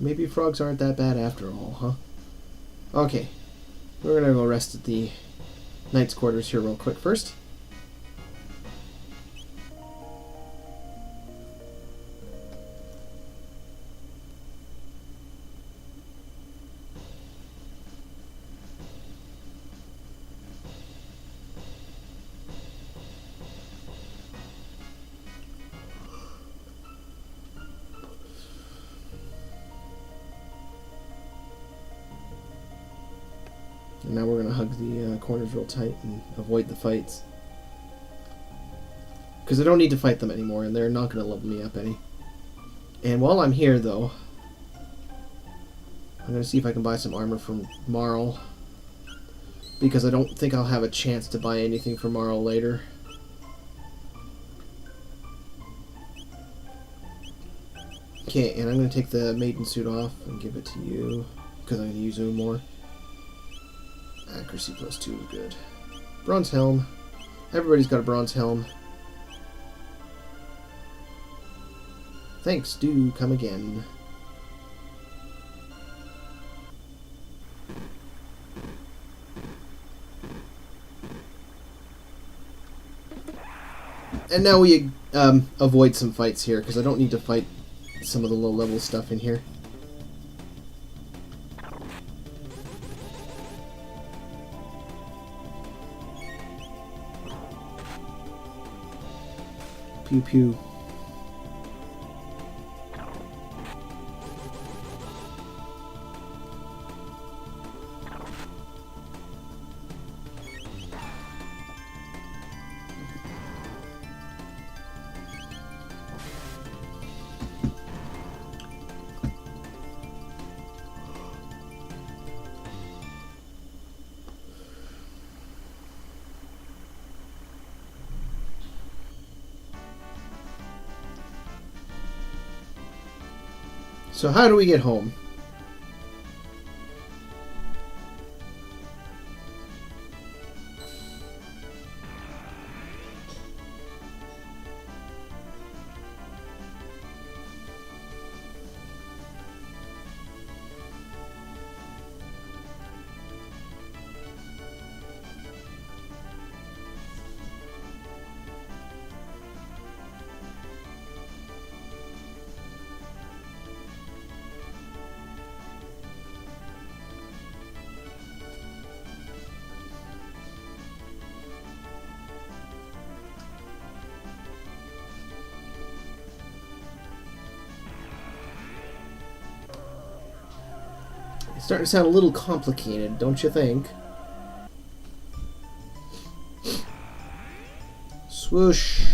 A: Maybe frogs aren't that bad after all, huh? Okay. We're gonna go rest at the knight's quarters here real quick first. And now we're going to hug the corners real tight and avoid the fights. Because I don't need to fight them anymore, and they're not going to level me up any. And while I'm here, though, I'm going to see if I can buy some armor from Marl. Because I don't think I'll have a chance to buy anything from Marl later. Okay, and I'm going to take the maiden suit off and give it to you. Because I'm going to use it more. Accuracy plus 2 is good. Bronze helm. Everybody's got a bronze helm. Thanks, do come again. And now we avoid some fights here, because I don't need to fight some of the low-level stuff in here. Pew pew. So how do we get home? It's starting to sound a little complicated, don't you think? Swoosh.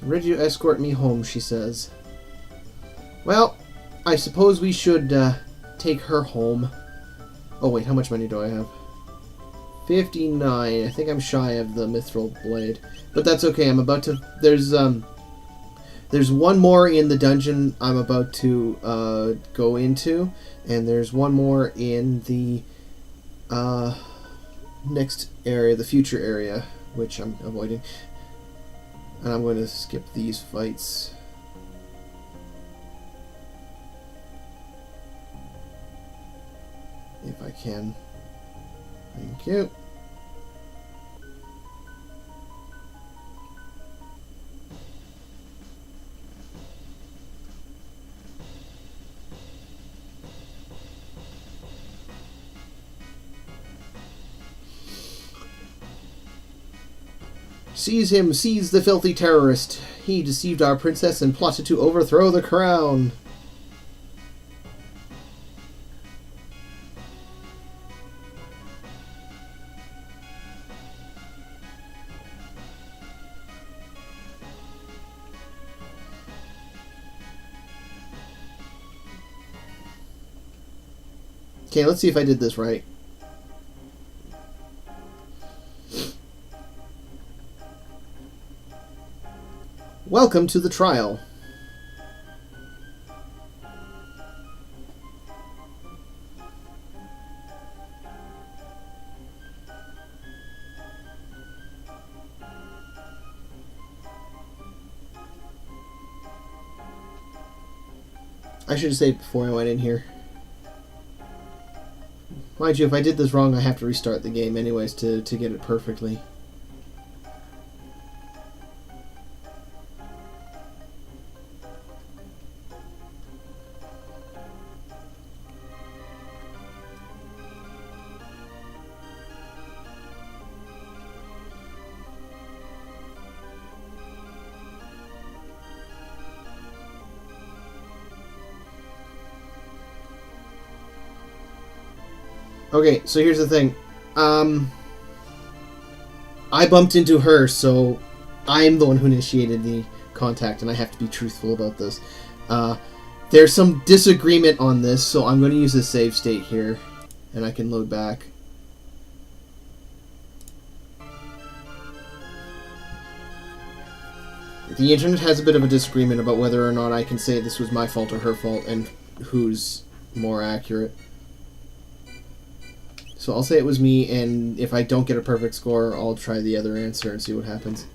A: Ready to escort me home, she says. Well, I suppose we should take her home. Oh wait, how much money do I have? 59. I think I'm shy of the mithril blade. But that's okay, I'm about to... There's one more in the dungeon I'm about to go into. And there's one more in the next area, the future area. which I'm avoiding. And I'm going to skip these fights. If I can. Thank you. Seize him! Seize the filthy terrorist! He deceived our princess and plotted to overthrow the crown! Okay, let's see if I did this right. Welcome to the trial. I should have saved before I went in here. Mind you, if I did this wrong, I have to restart the game anyways to get it perfectly. Okay, so here's the thing. I bumped into her, so I'm the one who initiated the contact, and I have to be truthful about this. There's some disagreement on this, so I'm going to use the save state here, and I can load back. The internet has a bit of a disagreement about whether or not I can say this was my fault or her fault, and who's more accurate. So I'll say it was me, and if I don't get a perfect score, I'll try the other answer and see what happens.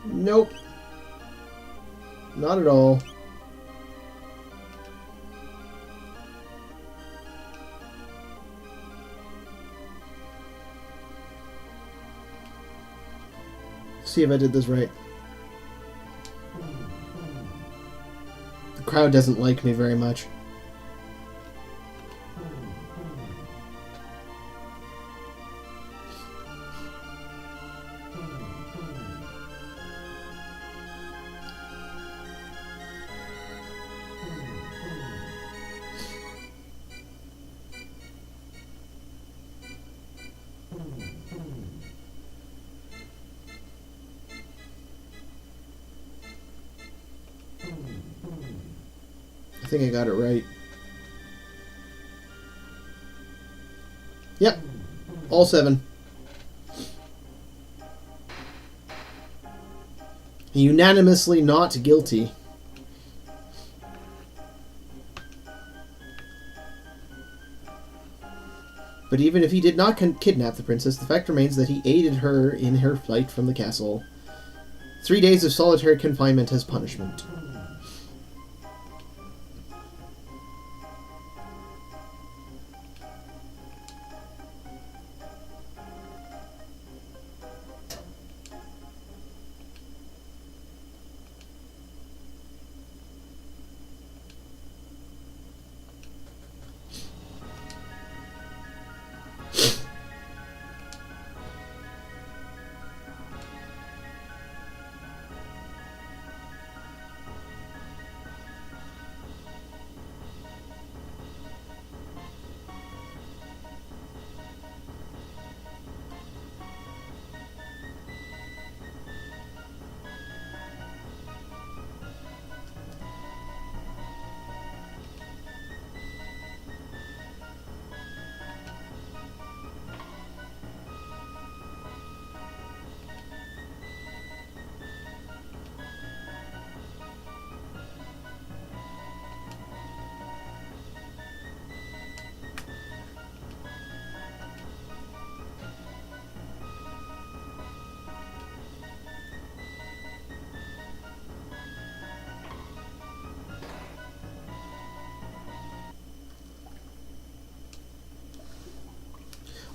A: Nope. Not at all. See if I did this right. The crowd doesn't like me very much. I think I got it right. Yep. All 7. Unanimously not guilty. But even if he did not kidnap the princess, the fact remains that he aided her in her flight from the castle. 3 days of solitary confinement as punishment.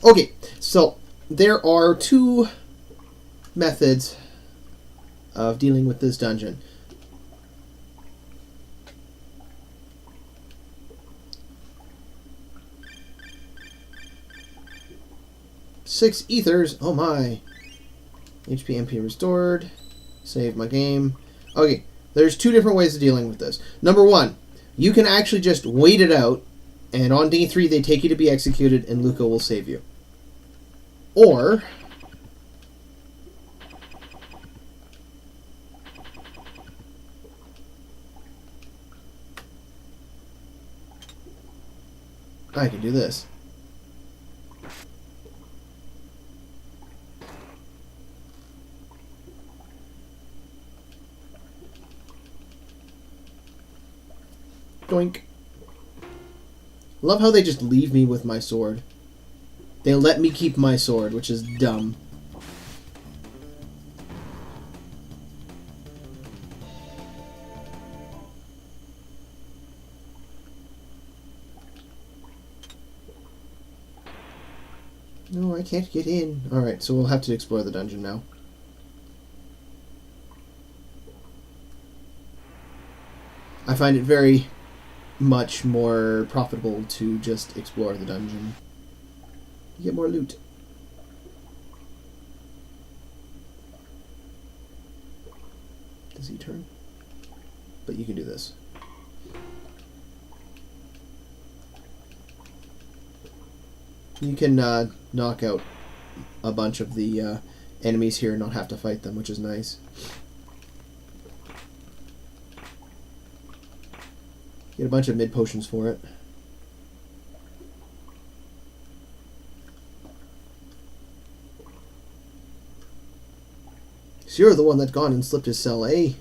A: Okay, so there are two methods of dealing with this dungeon. Six ethers. Oh my. HP MP restored. Save my game. Okay, there's two different ways of dealing with this. Number one, you can actually just wait it out, and on day 3 they take you to be executed, and Luca will save you. Or I can do this. Doink. Love how they just leave me with my sword. They let me keep my sword, which is dumb. No, I can't get in. Alright, so we'll have to explore the dungeon now. I find it very much more profitable to just explore the dungeon. You get more loot. Does he turn? But you can do this. You can knock out a bunch of the enemies here and not have to fight them, which is nice. Get a bunch of mid potions for it. So you're the one that gone and slipped his cell, eh?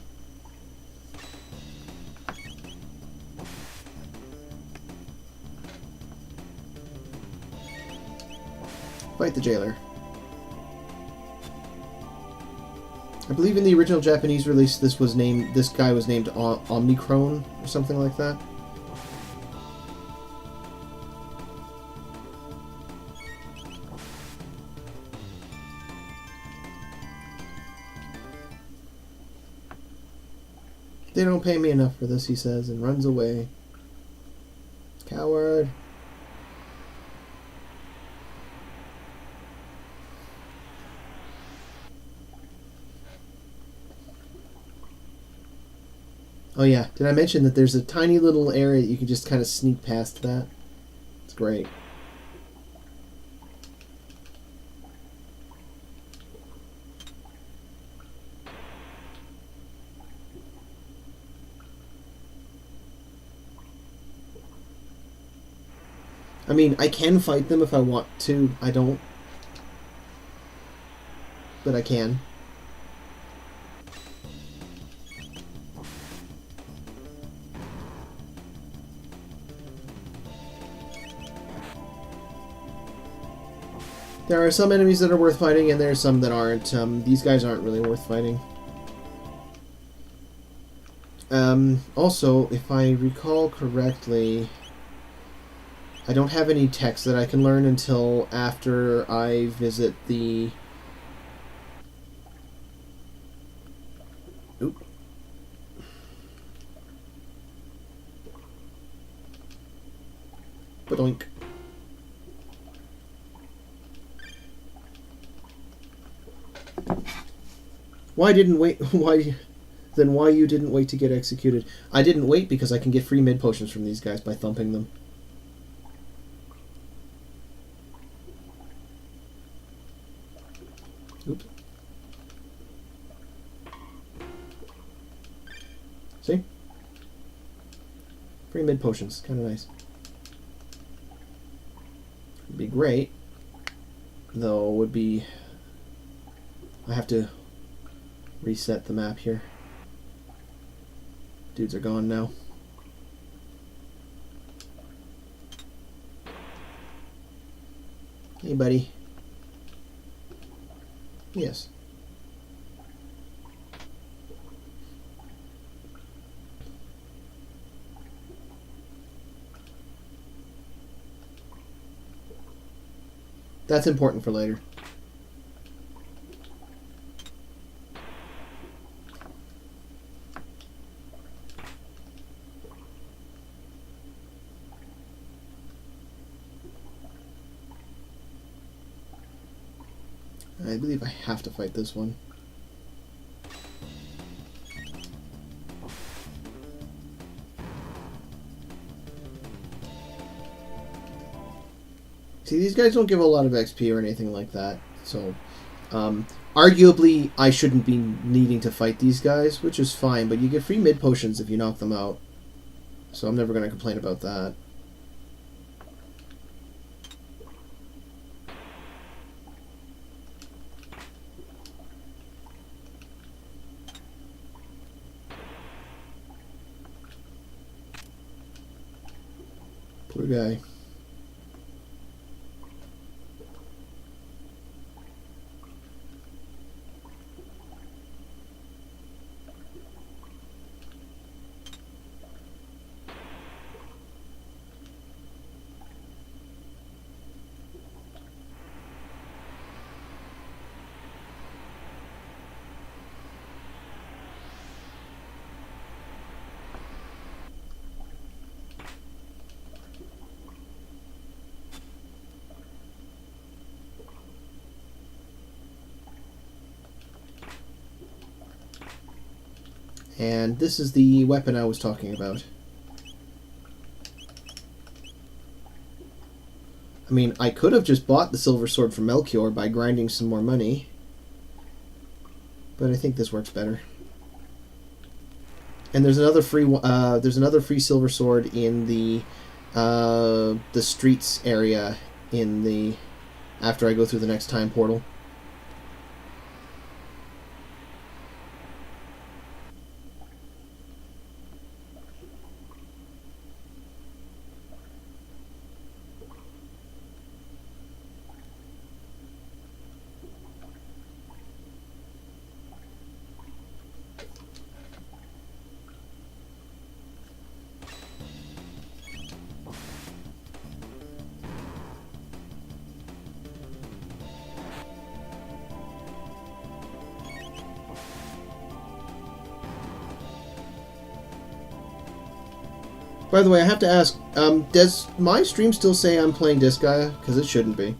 A: Fight the jailer. I believe in the original Japanese release, this guy was named Omnicron or something like that. They don't pay me enough for this, he says, and runs away. Coward. Oh yeah, did I mention that there's a tiny little area that you can just kind of sneak past that? It's great. I mean, I can fight them if I want to. I don't. But I can. There are some enemies that are worth fighting, and there are some that aren't. These guys aren't really worth fighting. Also, if I recall correctly, I don't have any text that I can learn until after I visit the... Oop. Ba-doink. Why didn't wait? Why? Then why you didn't wait to get executed? I didn't wait because I can get free mid potions from these guys by thumping them. Oops. See? Free mid potions, kind of nice. Would be great, though. Would be. I have to reset the map here. Dudes are gone now. Hey, buddy. Yes. That's important for later. I believe I have to fight this one. See, these guys don't give a lot of XP or anything like that, so arguably I shouldn't be needing to fight these guys, which is fine, but you get free mid potions if you knock them out, so I'm never going to complain about that. Poor guy. And this is the weapon I was talking about. I mean, I could have just bought the silver sword from Melchior by grinding some more money, but I think this works better. And there's another free silver sword in the streets area in the after I go through the next time portal. By the way, I have to ask, does my stream still say I'm playing Disgaea? Because it shouldn't be.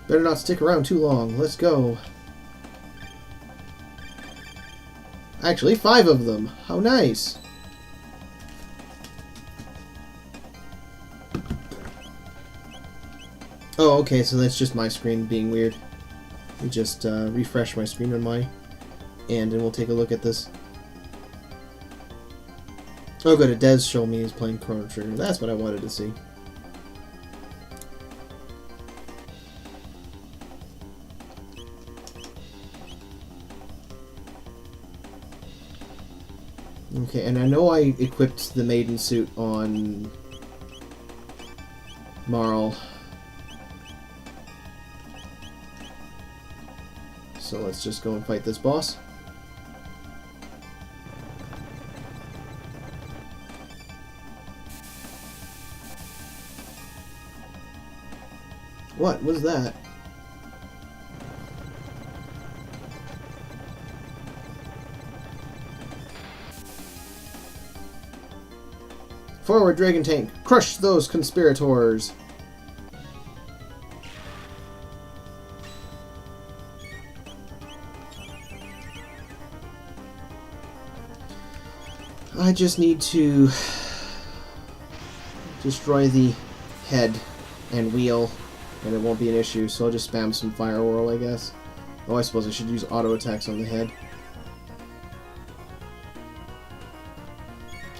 A: Better not stick around too long. Let's go. Actually, 5 of them. How nice. Oh, okay, so that's just my screen being weird. Let me just refresh my screen on my end, and we'll take a look at this. Oh, good, it does show me he's playing Chrono Trigger. That's what I wanted to see. Okay, and I know I equipped the maiden suit on Marl. So let's just go and fight this boss. What was that? Forward, Dragon Tank! Crush those conspirators! I just need to destroy the head and wheel, and it won't be an issue, so I'll just spam some Fire Whirl, I guess. Oh, I suppose I should use auto attacks on the head.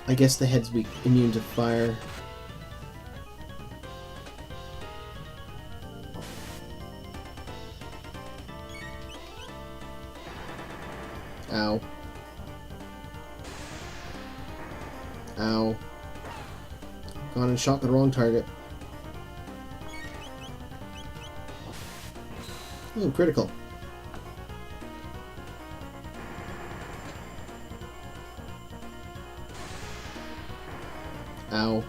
A: I guess the head's immune to fire. Ow. Ow.
B: Gone and shot the wrong target. Ooh, critical. Ow.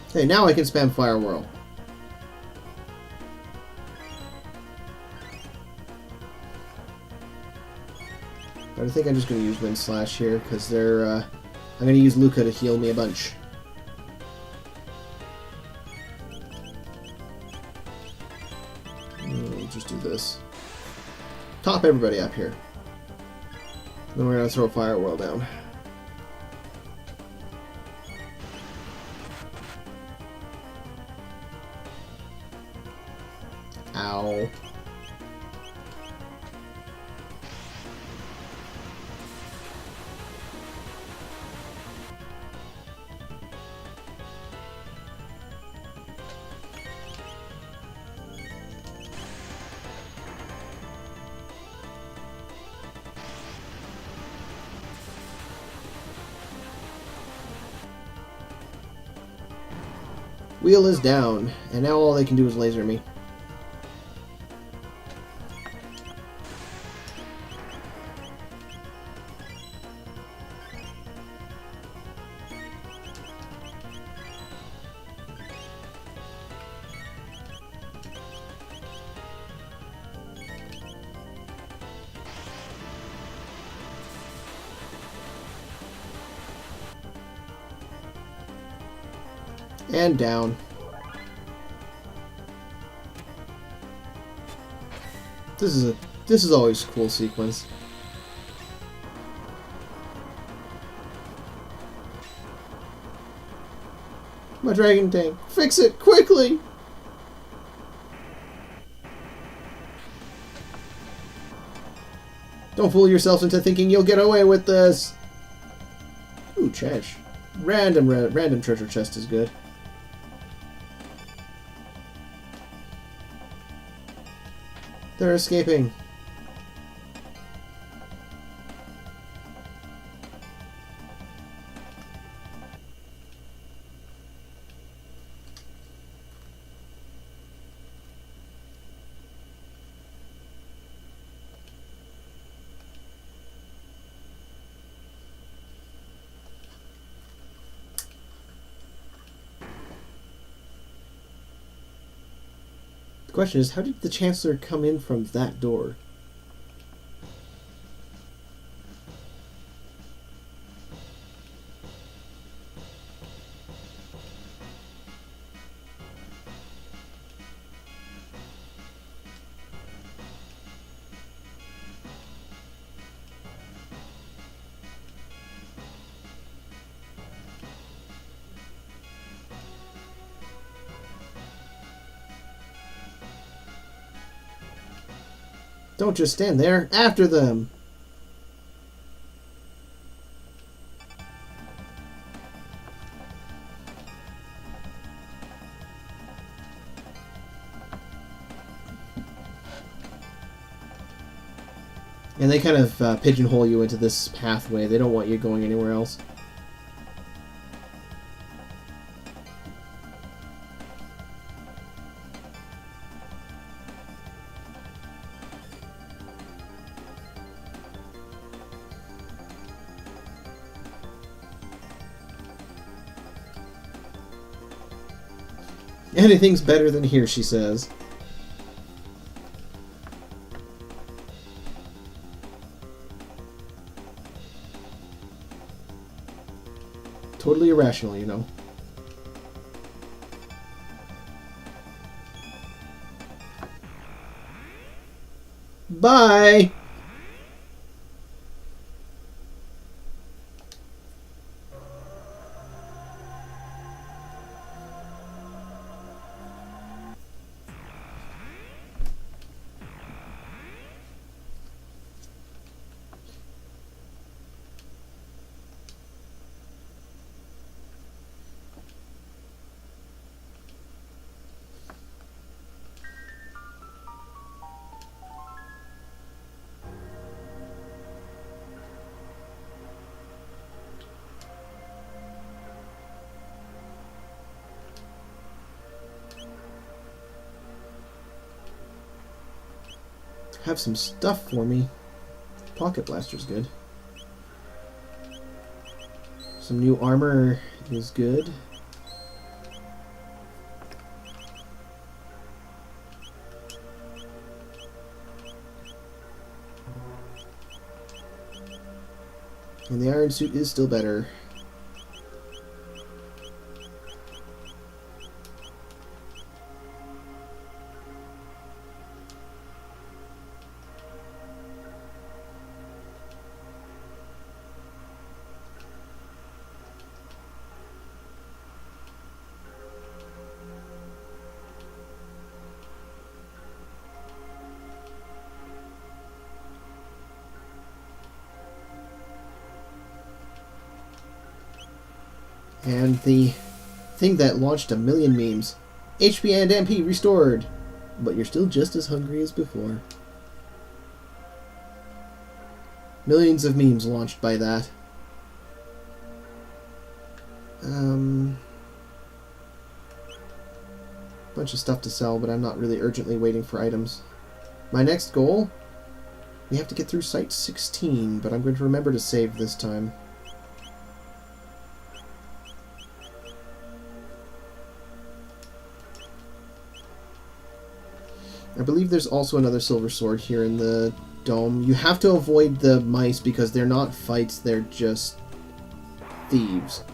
B: Okay, now I can spam Fire Whirl. But I think I'm just going to use Wind Slash here, because they're, I'm going to use Luca to heal me a bunch. Just do this. Top everybody up here. Then we're going to throw Fire Whirl down. Ow. Wheel is down, and now all they can do is laser me. And down. This is always a cool sequence. My dragon tank, fix it quickly! Don't fool yourself into thinking you'll get away with this. Ooh, trash. Random treasure chest is good. They're escaping. The question is, how did the Chancellor come in from that door? Don't just stand there. After them! And they kind of pigeonhole you into this pathway. They don't want you going anywhere else. Anything's better than here, she says. Totally irrational, you know. Bye! have some stuff for me. Pocket Blaster's good. Some new armor is good. And the iron suit is still better. And the thing that launched a million memes. HP and MP restored, but you're still just as hungry as before. Millions of memes launched by that. Bunch of stuff to sell, but I'm not really urgently waiting for items. My next goal? We have to get through Site 16, but I'm going to remember to save this time. I believe there's also another silver sword here in the dome. You have to avoid the mice because they're not fights, they're just thieves.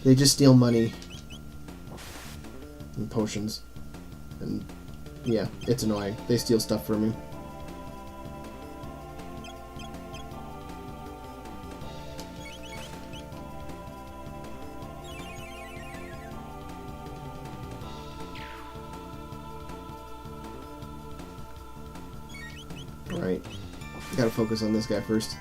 B: They just steal money and potions. And yeah, it's annoying. They steal stuff from you. Alright, gotta focus on this guy first.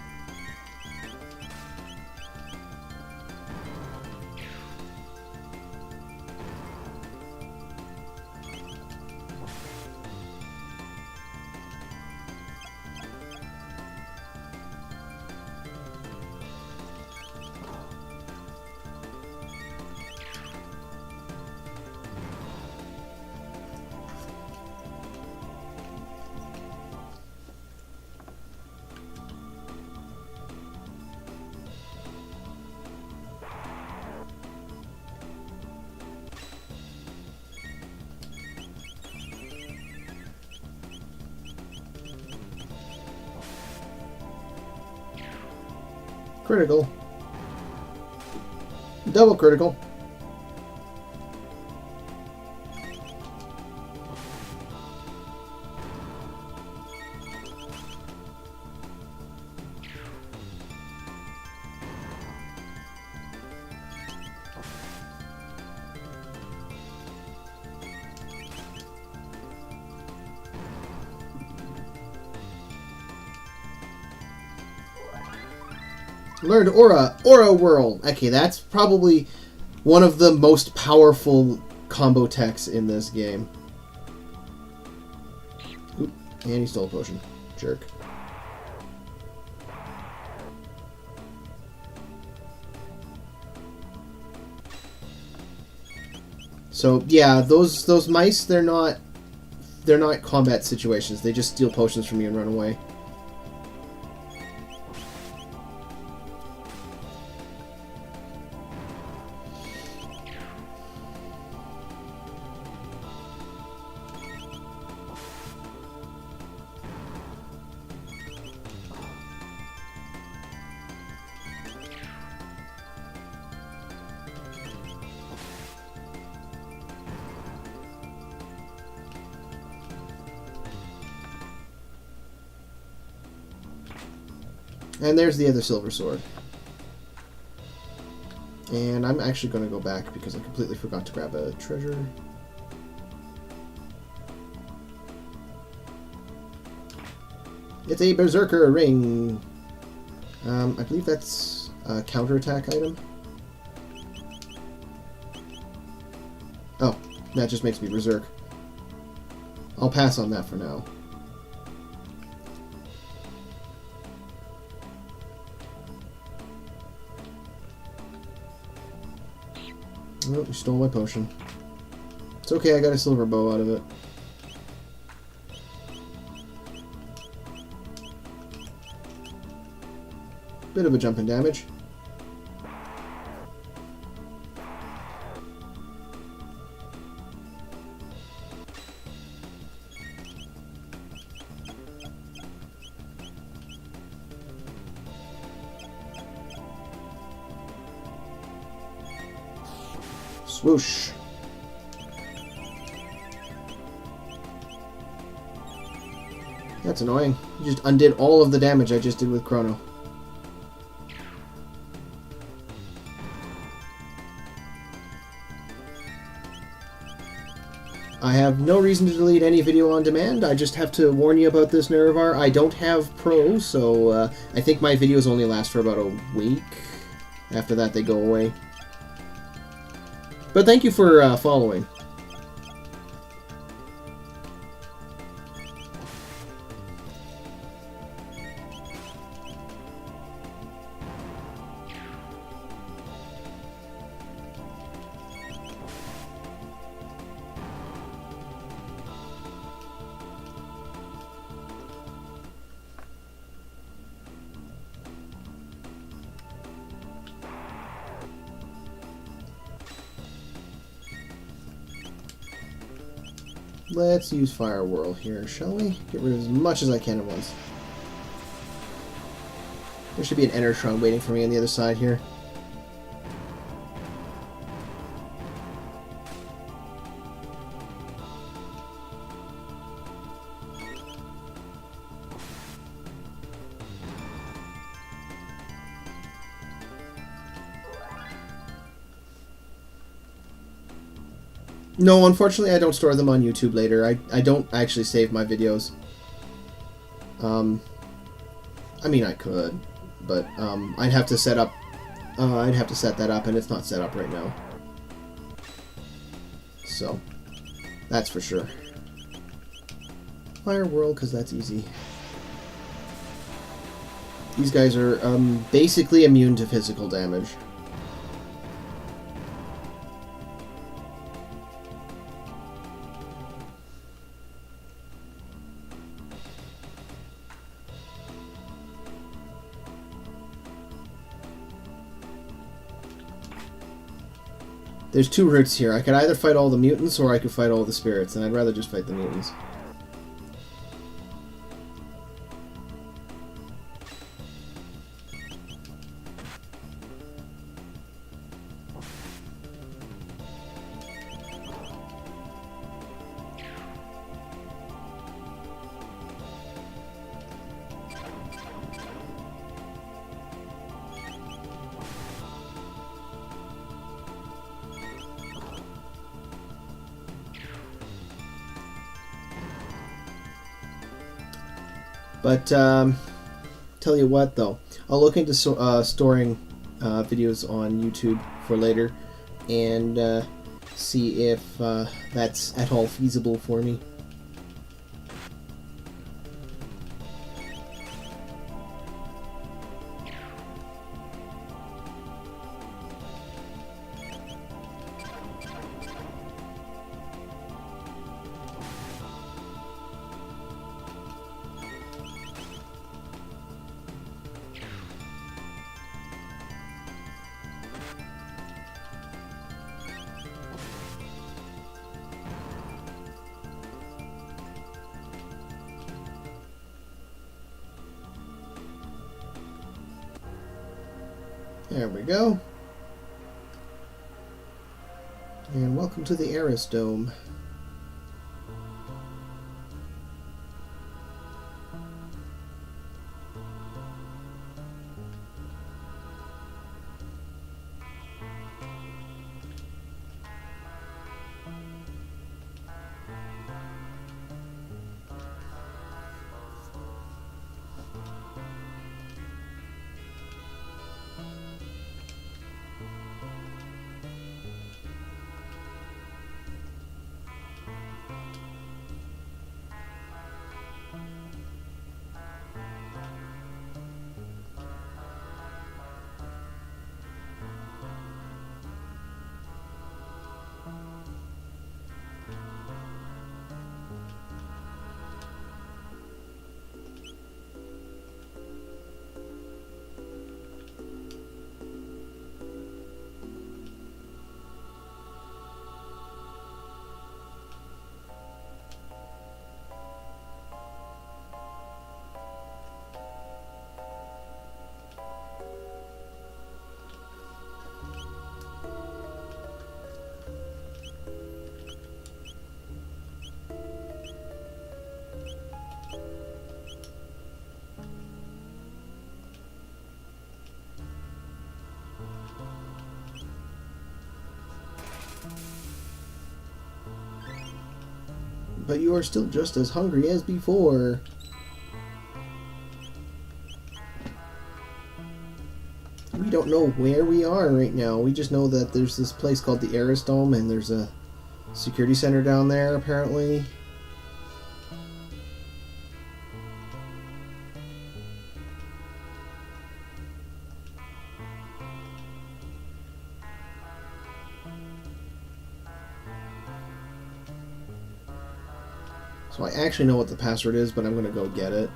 B: Critical. Double critical. Learned Aura. Aura Whirl. Okay, that's probably one of the most powerful combo techs in this game. Oop, and he stole a potion. Jerk. So yeah, those mice, they're not combat situations. They just steal potions from you and run away. And there's the other silver sword. And I'm actually going to go back because I completely forgot to grab a treasure. It's a Berserker ring. I believe that's a counterattack item. Oh, that just makes me berserk. I'll pass on that for now. Oh, you stole my potion. It's okay, I got a silver bow out of it. Bit of a jump in damage. Swoosh. That's annoying. You just undid all of the damage I just did with Chrono. I have no reason to delete any video on demand. I just have to warn you about this Nerevar. I don't have Pro, so I think my videos only last for about a week. After that, they go away. But thank you for following. Let's use Fire Whirl here, shall we? Get rid of as much as I can at once. There should be an Ender Trunk waiting for me on the other side here. No, unfortunately I don't store them on YouTube later. I don't actually save my videos. I mean I could, but I'd have to set up I'd have to set that up, and it's not set up right now. So that's for sure. Fire Whirl, because that's easy. These guys are basically immune to physical damage. There's two routes here. I could either fight all the mutants or I could fight all the spirits, and I'd rather just fight the mutants. But, tell you what, though. I'll look into storing videos on YouTube for later and see if that's at all feasible for me. There we go. And welcome to the Eris Dome. But you are still just as hungry as before. We don't know where we are right now. We just know that there's this place called the Eris Dome, and there's a security center down there, apparently. So I actually know what the password is, but I'm going to go get it.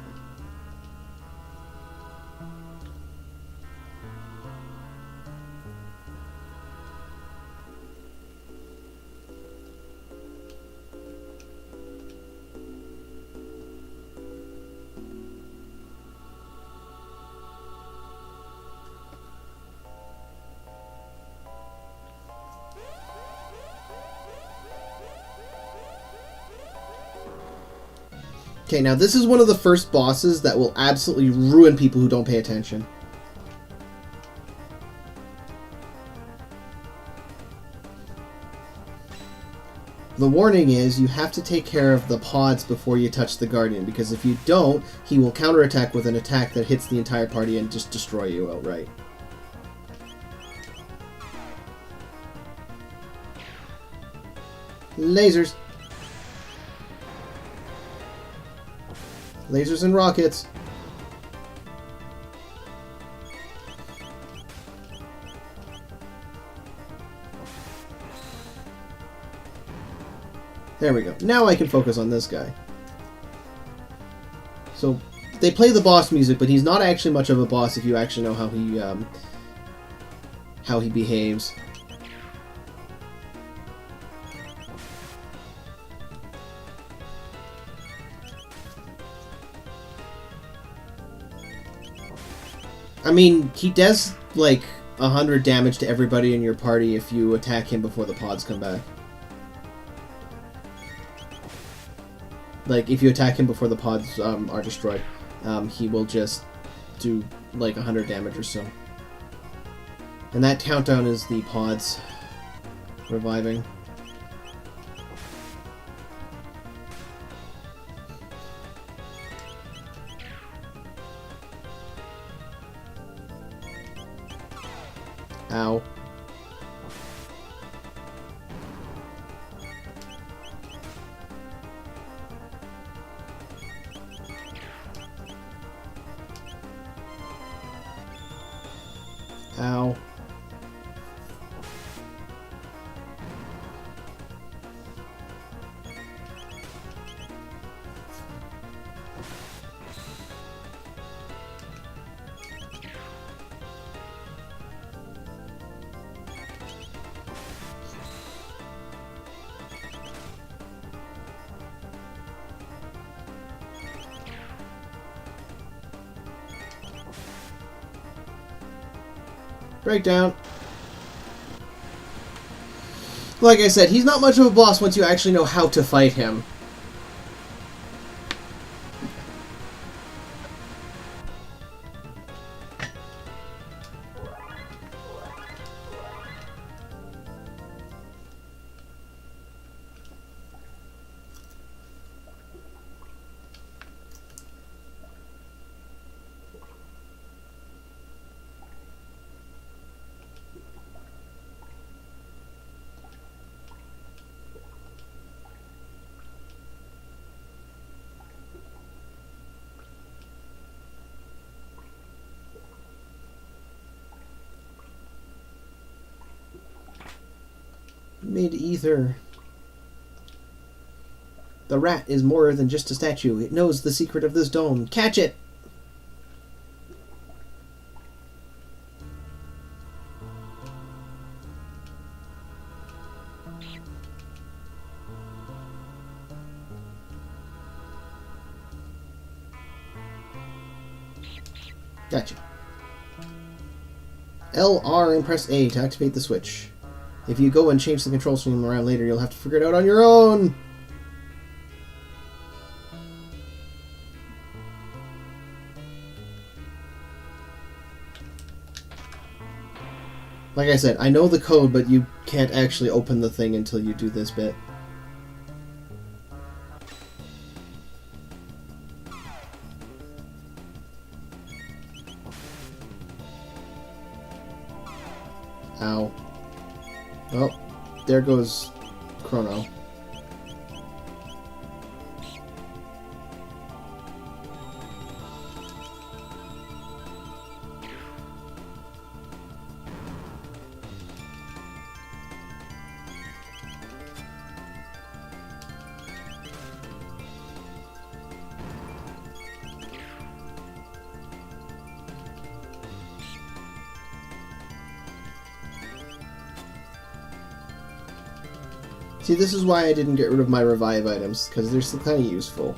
B: Okay, now this is one of the first bosses that will absolutely ruin people who don't pay attention. The warning is you have to take care of the pods before you touch the Guardian, because if you don't, he will counterattack with an attack that hits the entire party and just destroy you outright. Lasers. Lasers and rockets. There we go. Now I can focus on this guy. So, they play the boss music, but he's not actually much of a boss if you actually know how he behaves. I mean, he does, like, 100 damage to everybody in your party if you attack him before the pods come back. Like, if you attack him before the pods are destroyed, he will just do, like, 100 damage or so. And that countdown is the pods reviving. Ow. Ow. Breakdown. Like I said, he's not much of a boss once you actually know how to fight him. Mid-ether. The rat is more than just a statue. It knows the secret of this dome. Catch it! Gotcha. LR and press A to activate the switch. If you go and change the control scheme around later, you'll have to figure it out on your own! Like I said, I know the code, but you can't actually open the thing until you do this bit. Ow. Oh, there goes Chrono. See, this is why I didn't get rid of my revive items, because they're still kind of useful.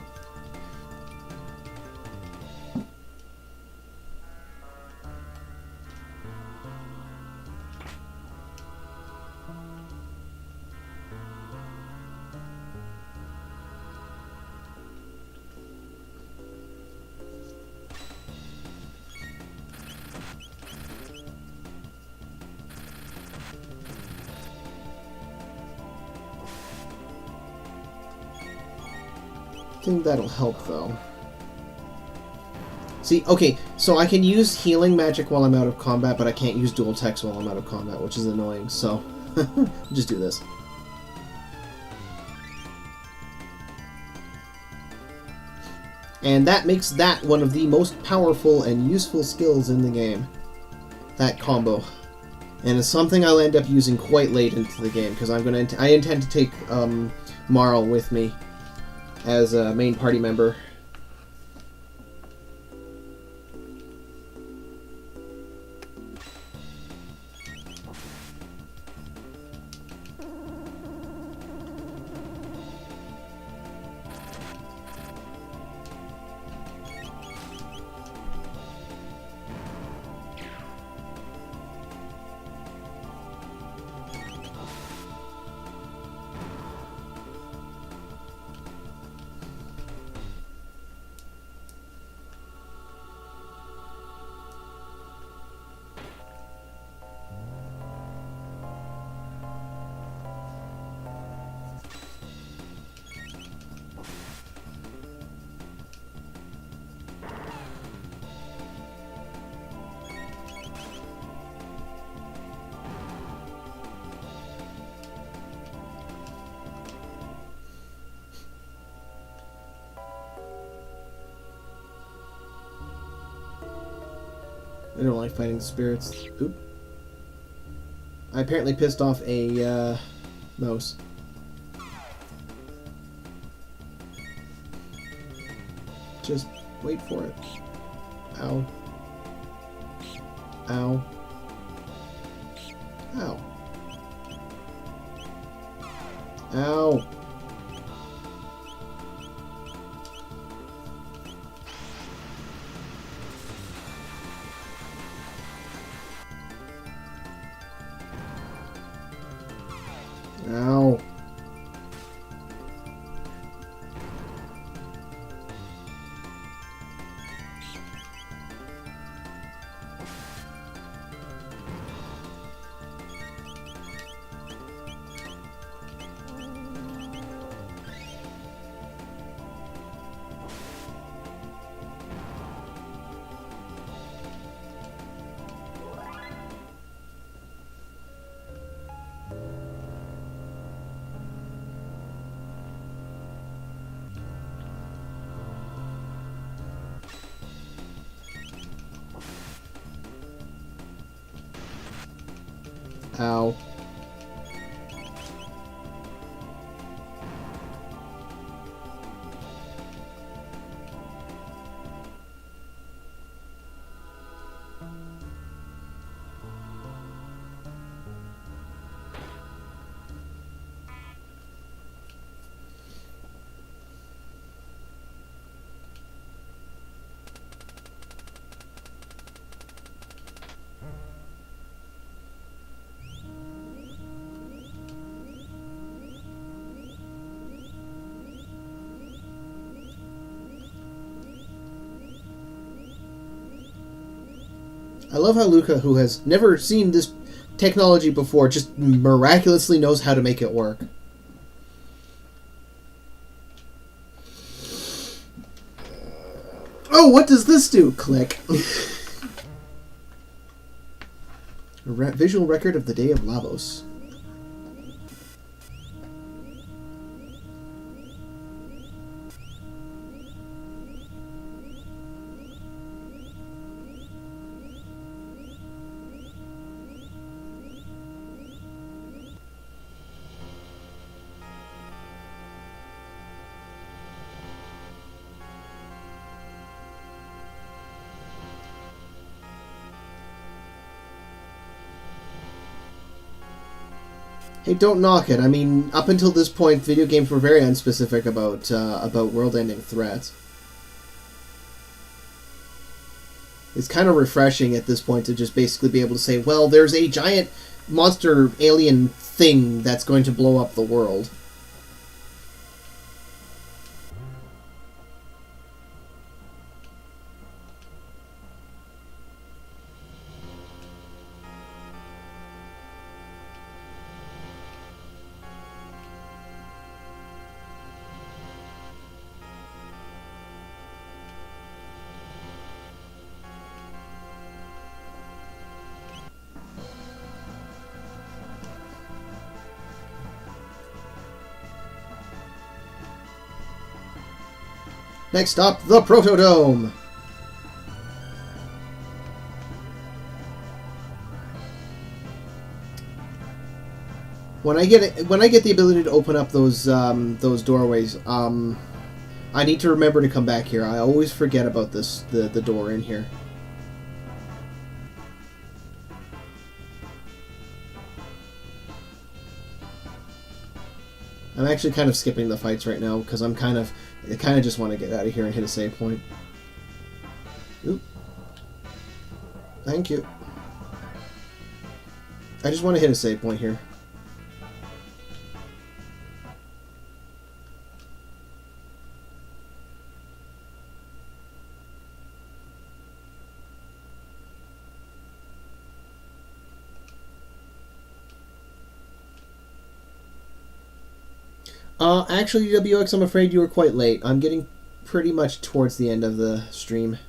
B: I think that'll help, though. See, okay, so I can use healing magic while I'm out of combat, but I can't use dual text while I'm out of combat, which is annoying, so just do this. And that makes that one of the most powerful and useful skills in the game. That combo. And it's something I'll end up using quite late into the game, because I intend to take Marl with me as a main party member. I don't like fighting spirits. Oop. I apparently pissed off a mouse. Just wait for it. Ow. Ow. Ow. Ow. Ow. Ow. I love how Luca, who has never seen this technology before, just miraculously knows how to make it work. Oh, what does this do? Click. Visual record of the Day of Lavos. Hey, don't knock it. I mean, up until this point, video games were very unspecific about world-ending threats. It's kind of refreshing at this point to just basically be able to say, well, there's a giant monster alien thing that's going to blow up the world. Next stop, the Protodome. When I get the ability to open up those doorways, I need to remember to come back here. I always forget about the door in here. I'm actually kind of skipping the fights right now because I kind of just want to get out of here and hit a save point. Oop. Thank you. I just want to hit a save point here. Actually, WX, I'm afraid you were quite late. I'm getting pretty much towards the end of the stream.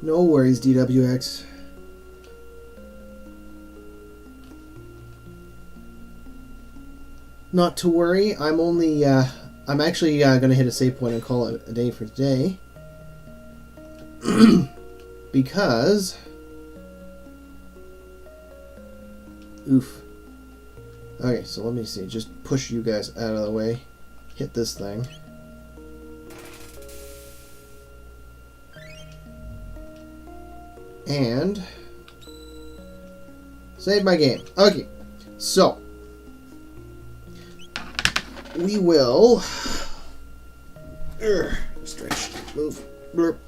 B: No worries, DWX. Not to worry, I'm actually going to hit a save point and call it a day for today. Because... Oof. Okay, so let me see. Just push you guys out of the way. Hit this thing. And... save my game. Okay, so... we will stretch, move, blurp.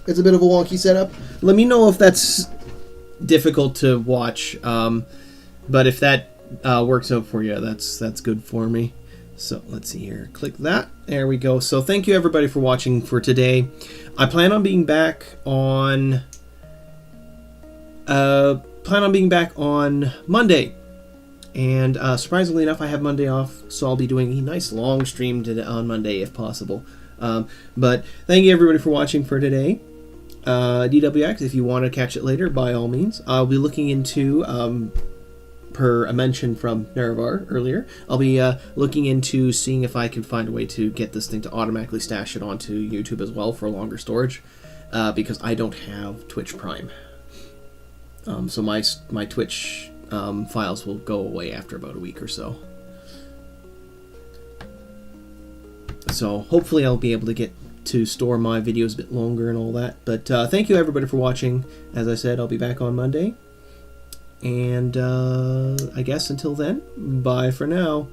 B: It's a bit of a wonky setup. Let me know if that's difficult to watch, but if that works out for you, that's good for me. So let's see here. Click that. There we go. So thank you everybody for watching for today. I plan on being back on Monday. And surprisingly enough, I have Monday off, so I'll be doing a nice long stream on Monday if possible. But thank you everybody for watching for today. DWX, if you want to catch it later, by all means. I'll be looking into, per a mention from Naravar earlier, I'll be looking into seeing if I can find a way to get this thing to automatically stash it onto YouTube as well for longer storage, because I don't have Twitch Prime. So my Twitch... files will go away after about a week or so. So hopefully I'll be able to get to store my videos a bit longer and all that. But thank you everybody for watching. As I said, I'll be back on Monday. And I guess until then, bye for now.